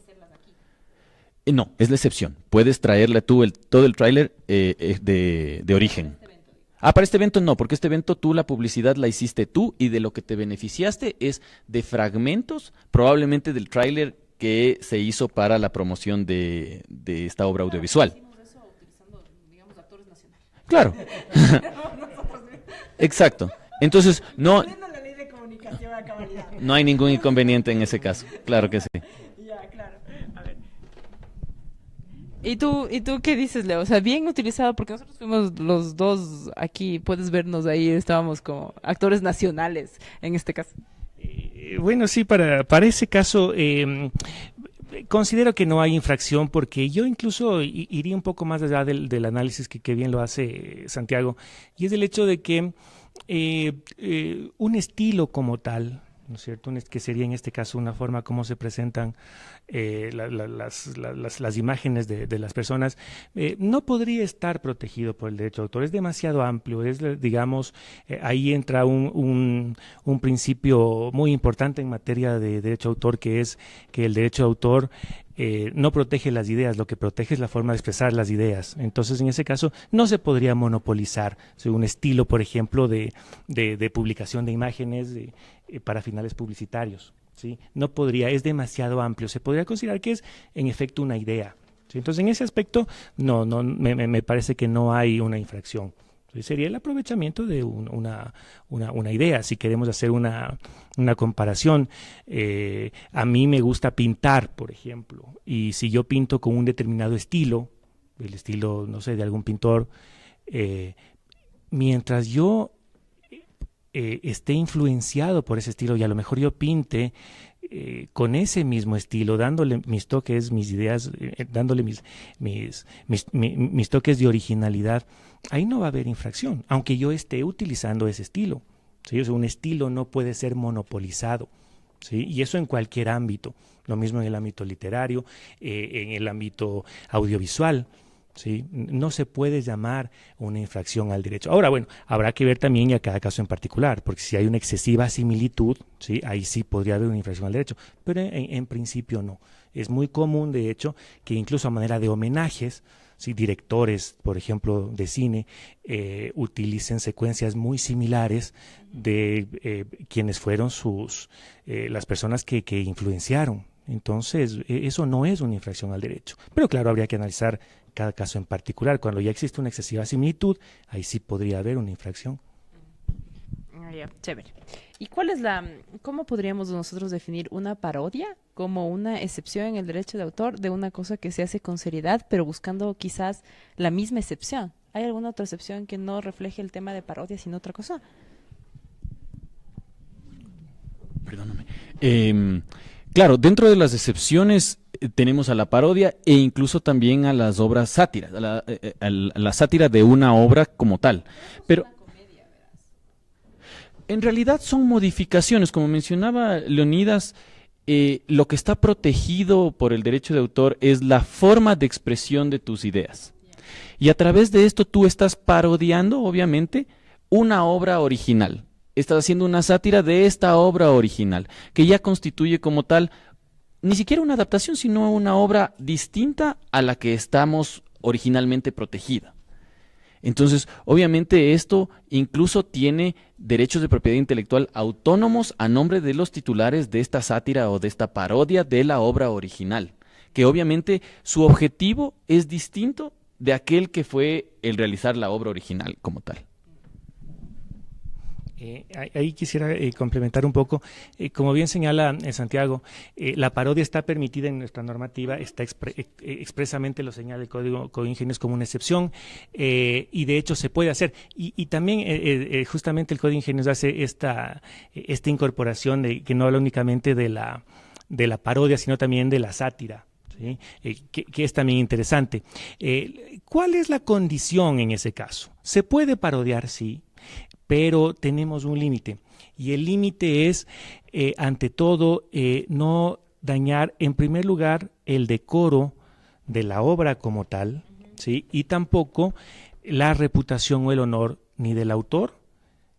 No, es la excepción. Puedes traerle tú todo el tráiler de origen. Ah, para este evento no, porque este evento tú la publicidad la hiciste tú y de lo que te beneficiaste es de fragmentos, probablemente del tráiler que se hizo para la promoción de esta obra audiovisual. Claro. Exacto. Entonces, no hay ningún inconveniente en ese caso. Claro que sí. ¿Y tú qué dices, Leo? O sea, bien utilizado, porque nosotros fuimos los dos aquí, puedes vernos ahí, estábamos como actores nacionales en este caso. Bueno, sí, para ese caso considero que no hay infracción porque yo incluso iría un poco más allá del análisis que bien lo hace Santiago, y es el hecho de que un estilo como tal, ¿no es cierto? Que sería en este caso una forma como se presentan las imágenes de las personas, no podría estar protegido por el derecho de autor. Es demasiado amplio, digamos, ahí entra un principio muy importante en materia de derecho de autor, que es que el derecho de autor no protege las ideas, lo que protege es la forma de expresar las ideas. Entonces, en ese caso, no se podría monopolizar un estilo, por ejemplo, de publicación de imágenes para finales publicitarios, ¿sí? No podría, es demasiado amplio. Se podría considerar que es, en efecto, una idea, ¿sí? Entonces, en ese aspecto, me parece que no hay una infracción. Sería el aprovechamiento de una idea. Si queremos hacer una comparación, a mí me gusta pintar, por ejemplo, y si yo pinto con un determinado estilo, el estilo, no sé, de algún pintor, mientras yo esté influenciado por ese estilo y a lo mejor yo pinte con ese mismo estilo, dándole mis toques, mis ideas, dándole mis toques de originalidad, ahí no va a haber infracción, aunque yo esté utilizando ese estilo, ¿sí? O sea, un estilo no puede ser monopolizado, ¿sí? Y eso en cualquier ámbito, lo mismo en el ámbito literario, en el ámbito audiovisual, ¿sí? No se puede llamar una infracción al derecho. Ahora, bueno, habrá que ver también a cada caso en particular, porque si hay una excesiva similitud, ¿sí? Ahí sí podría haber una infracción al derecho, pero en principio no. Es muy común, de hecho, que incluso a manera de homenajes, ¿sí? Directores, por ejemplo, de cine, utilicen secuencias muy similares de quienes fueron las personas que influenciaron. Entonces, eso no es una infracción al derecho. Pero claro, habría que analizar cada caso en particular. Cuando ya existe una excesiva similitud, ahí sí podría haber una infracción. Ya, chévere. ¿Y cómo podríamos nosotros definir una parodia como una excepción en el derecho de autor de una cosa que se hace con seriedad, pero buscando quizás la misma excepción? ¿Hay alguna otra excepción que no refleje el tema de parodia, sino otra cosa? Perdóname. Claro, dentro de las excepciones tenemos a la parodia e incluso también a las obras sátiras, a la sátira de una obra como tal. Pero en realidad son modificaciones, como mencionaba Leonidas, lo que está protegido por el derecho de autor es la forma de expresión de tus ideas. Y a través de esto tú estás parodiando, obviamente, una obra original. Estás haciendo una sátira de esta obra original, que ya constituye como tal ni siquiera una adaptación, sino una obra distinta a la que estamos originalmente protegida. Entonces, obviamente esto incluso tiene derechos de propiedad intelectual autónomos a nombre de los titulares de esta sátira o de esta parodia de la obra original, que obviamente su objetivo es distinto de aquel que fue el realizar la obra original como tal. Ahí quisiera complementar un poco. Como bien señala Santiago, la parodia está permitida en nuestra normativa, está expresamente lo señala el Código de Ingenieros como una excepción, y de hecho se puede hacer. Y también justamente el Código de Ingenieros hace esta incorporación de que no habla únicamente de la parodia, sino también de la sátira. ¿Sí? Que es también interesante. ¿Cuál es la condición en ese caso? ¿Se puede parodiar? Sí, pero tenemos un límite, y el límite es, ante todo, no dañar, en primer lugar, el decoro de la obra como tal, ¿sí? Y tampoco la reputación o el honor ni del autor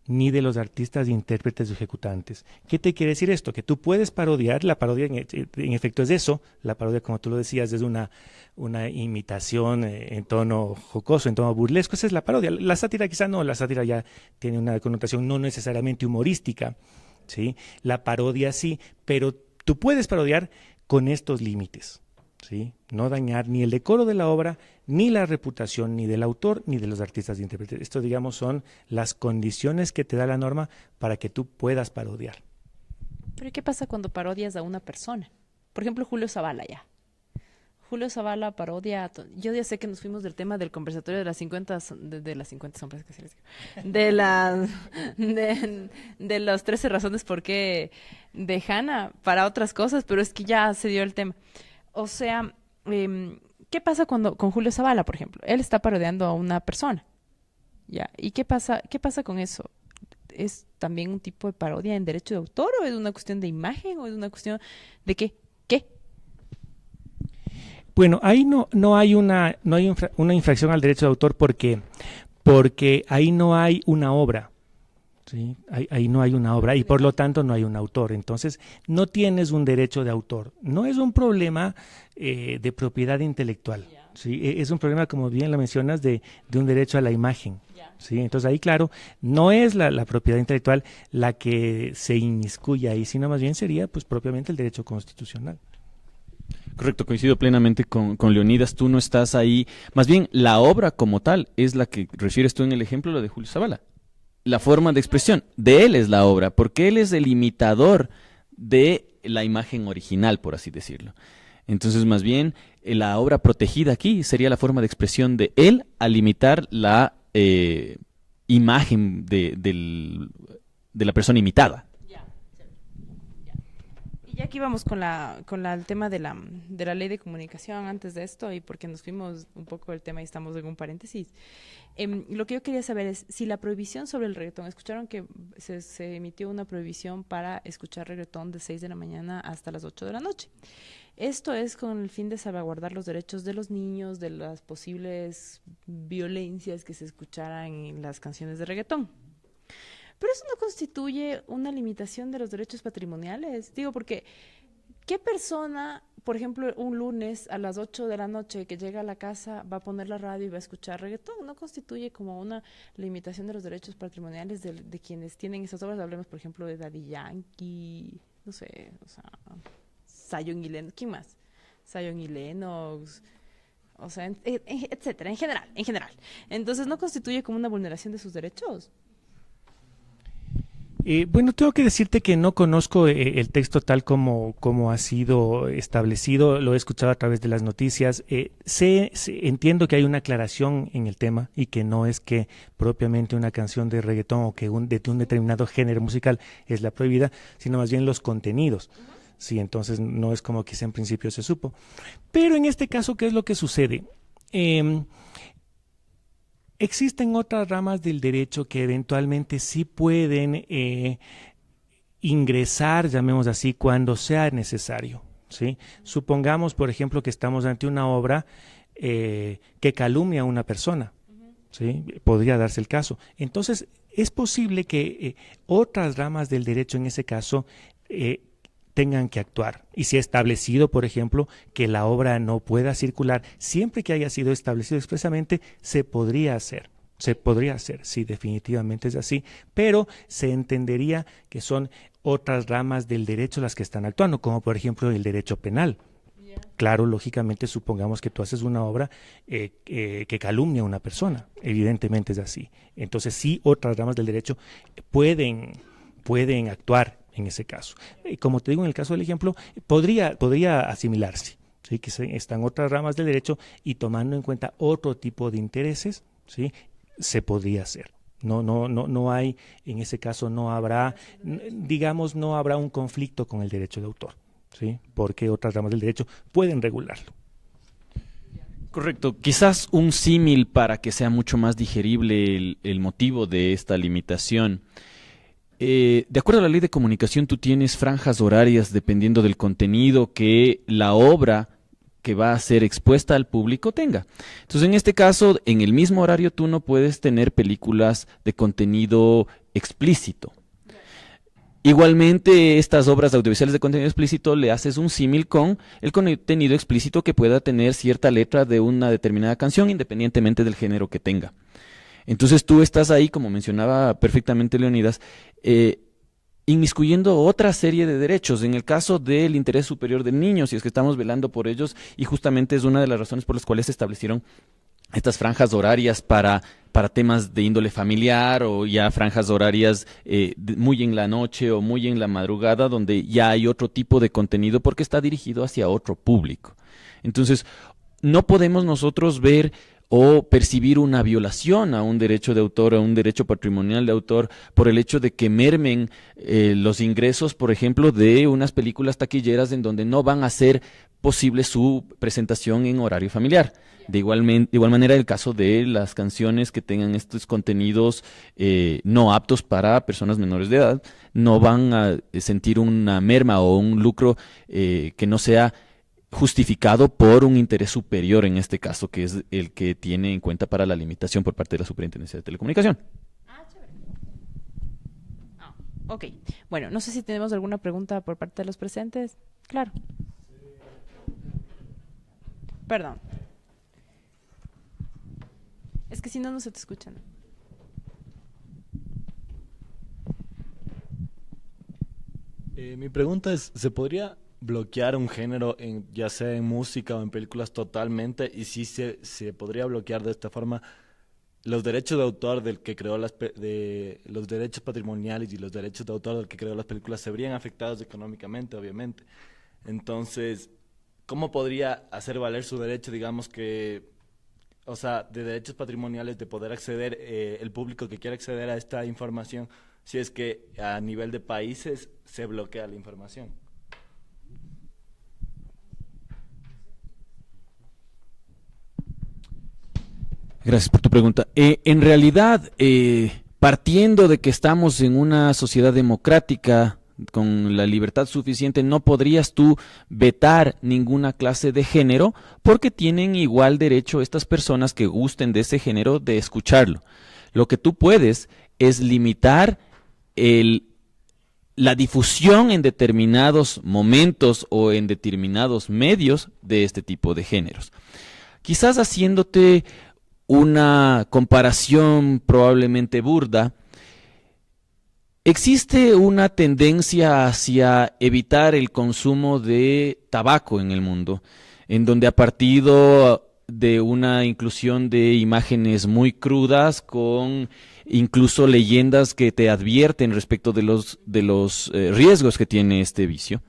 ni de los artistas, intérpretes o ejecutantes. ¿Qué te quiere decir esto? Que tú puedes parodiar, la parodia en efecto es eso, la parodia, como tú lo decías, es una imitación en tono jocoso, en tono burlesco, esa es la parodia. La sátira quizá no, la sátira ya tiene una connotación no necesariamente humorística, ¿sí? La parodia sí, pero tú puedes parodiar con estos límites, ¿sí? No dañar ni el decoro de la obra, ni la reputación, ni del autor, ni de los artistas e intérpretes. Esto, digamos, son las condiciones que te da la norma para que tú puedas parodiar. Pero ¿qué pasa cuando parodias a una persona? Por ejemplo, Julio Zavala ya. Julio Zavala parodia, yo ya sé que nos fuimos del tema del conversatorio de las 50, de las 50 sombras, que se les digo, de las 13 razones por qué de Hannah para otras cosas, pero es que ya se dio el tema. O sea, ¿qué pasa con Julio Zavala, por ejemplo? Él está parodiando a una persona, ¿ya? ¿Y qué pasa con eso? ¿Es también un tipo de parodia en derecho de autor o es una cuestión de imagen o es una cuestión de qué? ¿Qué? Bueno, ahí no hay una infracción al derecho de autor porque ahí no hay una obra. ¿Sí? Ahí no hay una obra y por lo tanto no hay un autor. Entonces no tienes un derecho de autor. No es un problema de propiedad intelectual. ¿Sí? Es un problema, como bien lo mencionas, de un derecho a la imagen. ¿Sí? Entonces ahí, claro, no es la propiedad intelectual la que se inmiscuye ahí, sino más bien sería pues propiamente el derecho constitucional. Correcto, coincido plenamente con Leonidas, tú no estás ahí. Más bien, la obra como tal es la que refieres tú en el ejemplo, lo de Julio Zavala. La forma de expresión de él es la obra, porque él es el imitador de la imagen original, por así decirlo. Entonces, más bien, la obra protegida aquí sería la forma de expresión de él al imitar la imagen de la persona imitada. Y ya aquí vamos con el tema de la ley de comunicación antes de esto, y porque nos fuimos un poco del tema y estamos en un paréntesis. Lo que yo quería saber es si la prohibición sobre el reggaetón, escucharon que se emitió una prohibición para escuchar reggaetón de 6 de la mañana hasta las 8 de la noche. Esto es con el fin de salvaguardar los derechos de los niños, de las posibles violencias que se escucharan en las canciones de reggaetón. Pero eso no constituye una limitación de los derechos patrimoniales. Digo, porque ¿qué persona, por ejemplo, un lunes a las 8 de la noche que llega a la casa va a poner la radio y va a escuchar reggaetón? No constituye como una limitación de los derechos patrimoniales de quienes tienen esas obras. Hablemos, por ejemplo, de Daddy Yankee, no sé, o sea, Zion y Lennox, ¿quién más? Zion y Lennox, o sea, etcétera, en general. Entonces, ¿no constituye como una vulneración de sus derechos? Bueno, tengo que decirte que no conozco el texto tal como ha sido establecido, lo he escuchado a través de las noticias. Entiendo que hay una aclaración en el tema y que no es que propiamente una canción de reggaetón o que de un determinado género musical es la prohibida, sino más bien los contenidos. Sí, entonces no es como que en principio se supo. Pero en este caso, ¿qué es lo que sucede? Existen otras ramas del derecho que eventualmente sí pueden ingresar, llamemos así, cuando sea necesario, ¿sí? Supongamos, por ejemplo, que estamos ante una obra que calumnia a una persona, ¿sí? Podría darse el caso. Entonces, es posible que otras ramas del derecho en ese caso tengan que actuar. Y si ha establecido, por ejemplo, que la obra no pueda circular, siempre que haya sido establecido expresamente, se podría hacer. Se podría hacer, sí, definitivamente es así, pero se entendería que son otras ramas del derecho las que están actuando, como por ejemplo el derecho penal. Claro, lógicamente, supongamos que tú haces una obra que calumnia a una persona, evidentemente es así. Entonces sí, otras ramas del derecho pueden actuar en ese caso. Como te digo, en el caso del ejemplo, podría asimilarse, ¿sí? Que están otras ramas del derecho y tomando en cuenta otro tipo de intereses, ¿sí? Se podría hacer. No hay, en ese caso no habrá un conflicto con el derecho de autor, ¿sí? Porque otras ramas del derecho pueden regularlo. Correcto. Quizás un símil para que sea mucho más digerible el motivo de esta limitación. De acuerdo a la ley de comunicación, tú tienes franjas horarias dependiendo del contenido que la obra que va a ser expuesta al público tenga. Entonces, en este caso, en el mismo horario tú no puedes tener películas de contenido explícito. Igualmente, estas obras audiovisuales de contenido explícito le haces un símil con el contenido explícito que pueda tener cierta letra de una determinada canción, independientemente del género que tenga. Entonces tú estás ahí, como mencionaba perfectamente Leonidas, inmiscuyendo otra serie de derechos. En el caso del interés superior del niño, si es que estamos velando por ellos, y justamente es una de las razones por las cuales se establecieron estas franjas horarias para temas de índole familiar, o ya franjas horarias muy en la noche o muy en la madrugada, donde ya hay otro tipo de contenido porque está dirigido hacia otro público. Entonces, no podemos nosotros ver o percibir una violación a un derecho de autor, a un derecho patrimonial de autor, por el hecho de que mermen los ingresos, por ejemplo, de unas películas taquilleras en donde no van a ser posible su presentación en horario familiar. De igual manera, el caso de las canciones que tengan estos contenidos no aptos para personas menores de edad, no van a sentir una merma o un lucro que no sea justificado por un interés superior, en este caso, que es el que tiene en cuenta para la limitación por parte de la Superintendencia de Telecomunicación. Ok, bueno, no sé si tenemos alguna pregunta por parte de los presentes. Claro. Perdón. Es que si no, no se te escuchan. Mi pregunta es, ¿se podría bloquear un género, ya sea en música o en películas totalmente? Y si se podría bloquear de esta forma, los derechos de autor del que creó los derechos patrimoniales y los derechos de autor del que creó las películas se verían afectados económicamente, obviamente. Entonces, ¿cómo podría hacer valer su derecho, digamos que, o sea, de derechos patrimoniales, de poder acceder, el público que quiera acceder a esta información, si es que a nivel de países se bloquea la información? Gracias por tu pregunta. En realidad, partiendo de que estamos en una sociedad democrática con la libertad suficiente, no podrías tú vetar ninguna clase de género, porque tienen igual derecho estas personas que gusten de ese género de escucharlo. Lo que tú puedes es limitar la difusión en determinados momentos o en determinados medios de este tipo de géneros. Quizás haciéndote una comparación probablemente burda, existe una tendencia hacia evitar el consumo de tabaco en el mundo, en donde a partir de una inclusión de imágenes muy crudas, con incluso leyendas que te advierten respecto de los riesgos que tiene este vicio,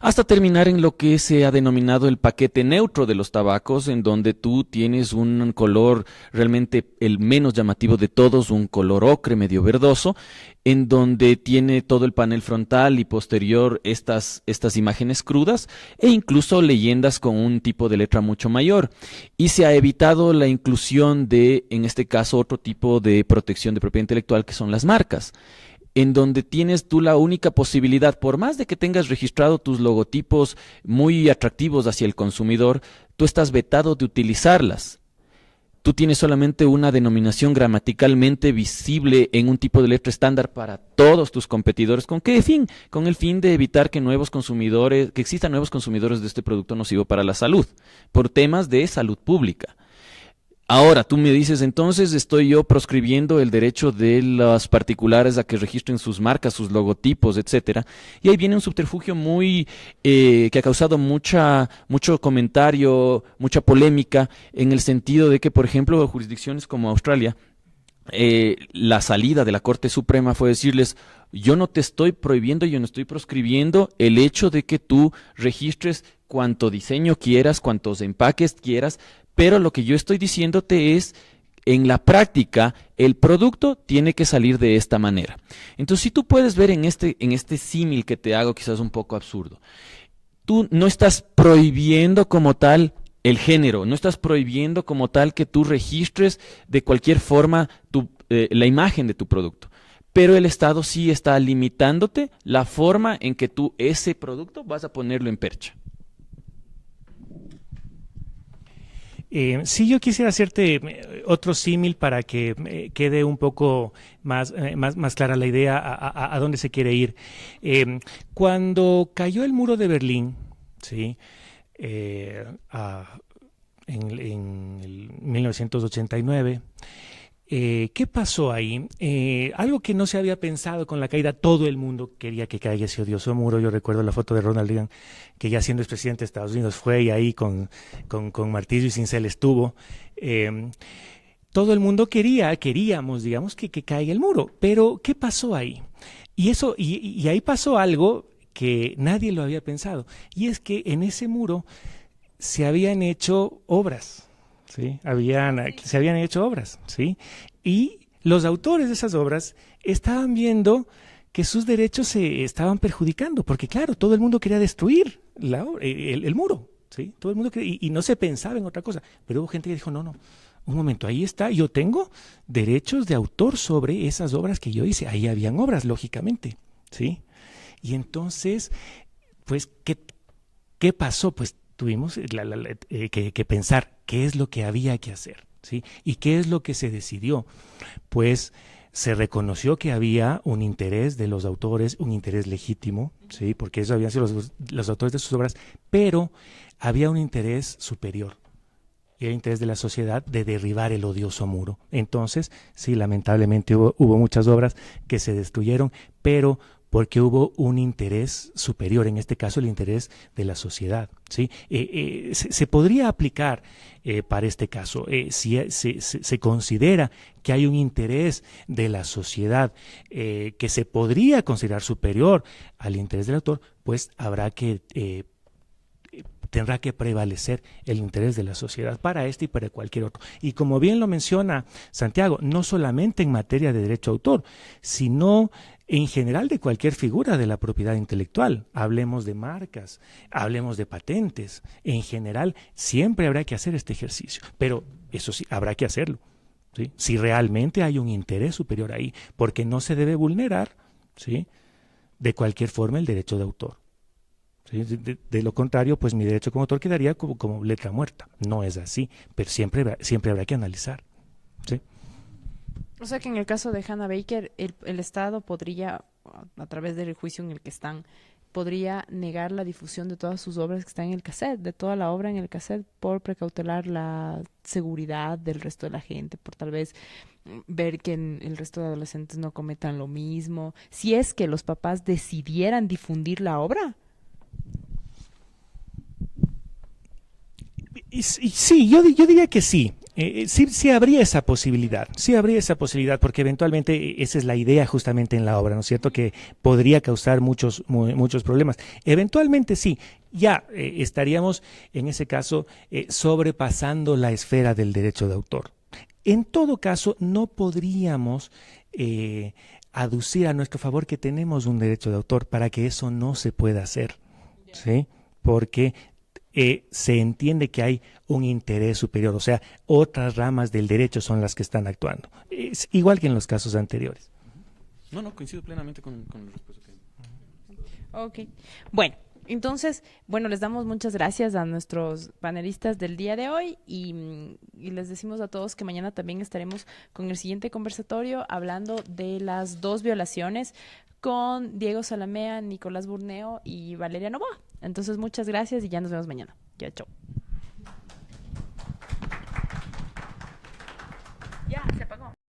hasta terminar en lo que se ha denominado el paquete neutro de los tabacos, en donde tú tienes un color realmente el menos llamativo de todos, un color ocre medio verdoso, en donde tiene todo el panel frontal y posterior estas imágenes crudas e incluso leyendas con un tipo de letra mucho mayor. Y se ha evitado la inclusión de, en este caso, otro tipo de protección de propiedad intelectual, que son las marcas, en donde tienes tú la única posibilidad, por más de que tengas registrado tus logotipos muy atractivos hacia el consumidor, tú estás vetado de utilizarlas. Tú tienes solamente una denominación gramaticalmente visible en un tipo de letra estándar para todos tus competidores. ¿Con qué fin? Con el fin de evitar que existan nuevos consumidores de este producto nocivo para la salud, por temas de salud pública. Ahora, tú me dices, entonces estoy yo proscribiendo el derecho de los particulares a que registren sus marcas, sus logotipos, etcétera. Y ahí viene un subterfugio que ha causado mucho comentario, mucha polémica, en el sentido de que, por ejemplo, jurisdicciones como Australia, la salida de la Corte Suprema fue decirles: yo no te estoy prohibiendo, yo no estoy proscribiendo el hecho de que tú registres cuanto diseño quieras, cuantos empaques quieras, pero lo que yo estoy diciéndote es, en la práctica, el producto tiene que salir de esta manera. Entonces, si tú puedes ver en este símil que te hago, quizás un poco absurdo, tú no estás prohibiendo como tal el género, no estás prohibiendo como tal que tú registres de cualquier forma la imagen de tu producto, pero el Estado sí está limitándote la forma en que tú ese producto vas a ponerlo en percha. Sí, yo quisiera hacerte otro símil para que quede un poco más clara la idea a dónde se quiere ir. Cuando cayó el muro de Berlín, ¿sí? En el 1989, ¿qué pasó ahí? Algo que no se había pensado con la caída, todo el mundo quería que caiga ese odioso muro. Yo recuerdo la foto de Ronald Reagan, que ya siendo expresidente de Estados Unidos fue y ahí con martillo y cincel estuvo. Todo el mundo queríamos, digamos, que caiga el muro. Pero, ¿qué pasó ahí? Y ahí pasó algo que nadie lo había pensado. Y es que en ese muro se habían hecho obras. ¿Sí? Se habían hecho obras, ¿sí? Y los autores de esas obras estaban viendo que sus derechos se estaban perjudicando, porque claro, todo el mundo quería destruir el muro, ¿sí? Todo el mundo y no se pensaba en otra cosa, pero hubo gente que dijo, no, un momento, ahí está, yo tengo derechos de autor sobre esas obras que yo hice, ahí habían obras, lógicamente, ¿sí? Y entonces, pues, ¿qué pasó? Pues tuvimos que pensar qué es lo que había que hacer, ¿sí? Y qué es lo que se decidió. Pues se reconoció que había un interés de los autores, un interés legítimo, ¿sí? Porque eso habían sido los autores de sus obras, pero había un interés superior, y el interés de la sociedad de derribar el odioso muro. Entonces, sí, lamentablemente hubo muchas obras que se destruyeron, pero porque hubo un interés superior, en este caso el interés de la sociedad, ¿sí? Se podría aplicar para este caso, si se considera que hay un interés de la sociedad que se podría considerar superior al interés del autor, pues tendrá que prevalecer el interés de la sociedad para este y para cualquier otro. Y como bien lo menciona Santiago, no solamente en materia de derecho a autor, sino en general de cualquier figura de la propiedad intelectual. Hablemos de marcas, hablemos de patentes. En general, siempre habrá que hacer este ejercicio, pero eso sí, habrá que hacerlo, ¿sí? Si realmente hay un interés superior ahí, porque no se debe vulnerar, ¿sí?, de cualquier forma el derecho de autor. ¿Sí? De lo contrario, pues mi derecho como autor quedaría como letra muerta. No es así, pero siempre habrá que analizar, ¿sí? O sea que en el caso de Hannah Baker, el Estado podría, a través del juicio en el que están, podría negar la difusión de todas sus obras que están en el cassette, de toda la obra en el cassette, por precautelar la seguridad del resto de la gente, por tal vez ver que el resto de adolescentes no cometan lo mismo, si es que los papás decidieran difundir la obra. Sí, yo diría que sí. Sí habría esa posibilidad, porque eventualmente esa es la idea justamente en la obra, ¿no es cierto? Que podría causar muchos problemas. Eventualmente sí, ya estaríamos en ese caso sobrepasando la esfera del derecho de autor. En todo caso, no podríamos aducir a nuestro favor que tenemos un derecho de autor para que eso no se pueda hacer, ¿sí? Porque se entiende que hay un interés superior, o sea, otras ramas del derecho son las que están actuando. Es igual que en los casos anteriores. No, coincido plenamente con la respuesta que... Ok. Bueno, entonces, les damos muchas gracias a nuestros panelistas del día de hoy y les decimos a todos que mañana también estaremos con el siguiente conversatorio hablando de las 2 violaciones con Diego Salamea, Nicolás Burneo y Valeria Novoa. Entonces, muchas gracias y ya nos vemos mañana. Ya, chao.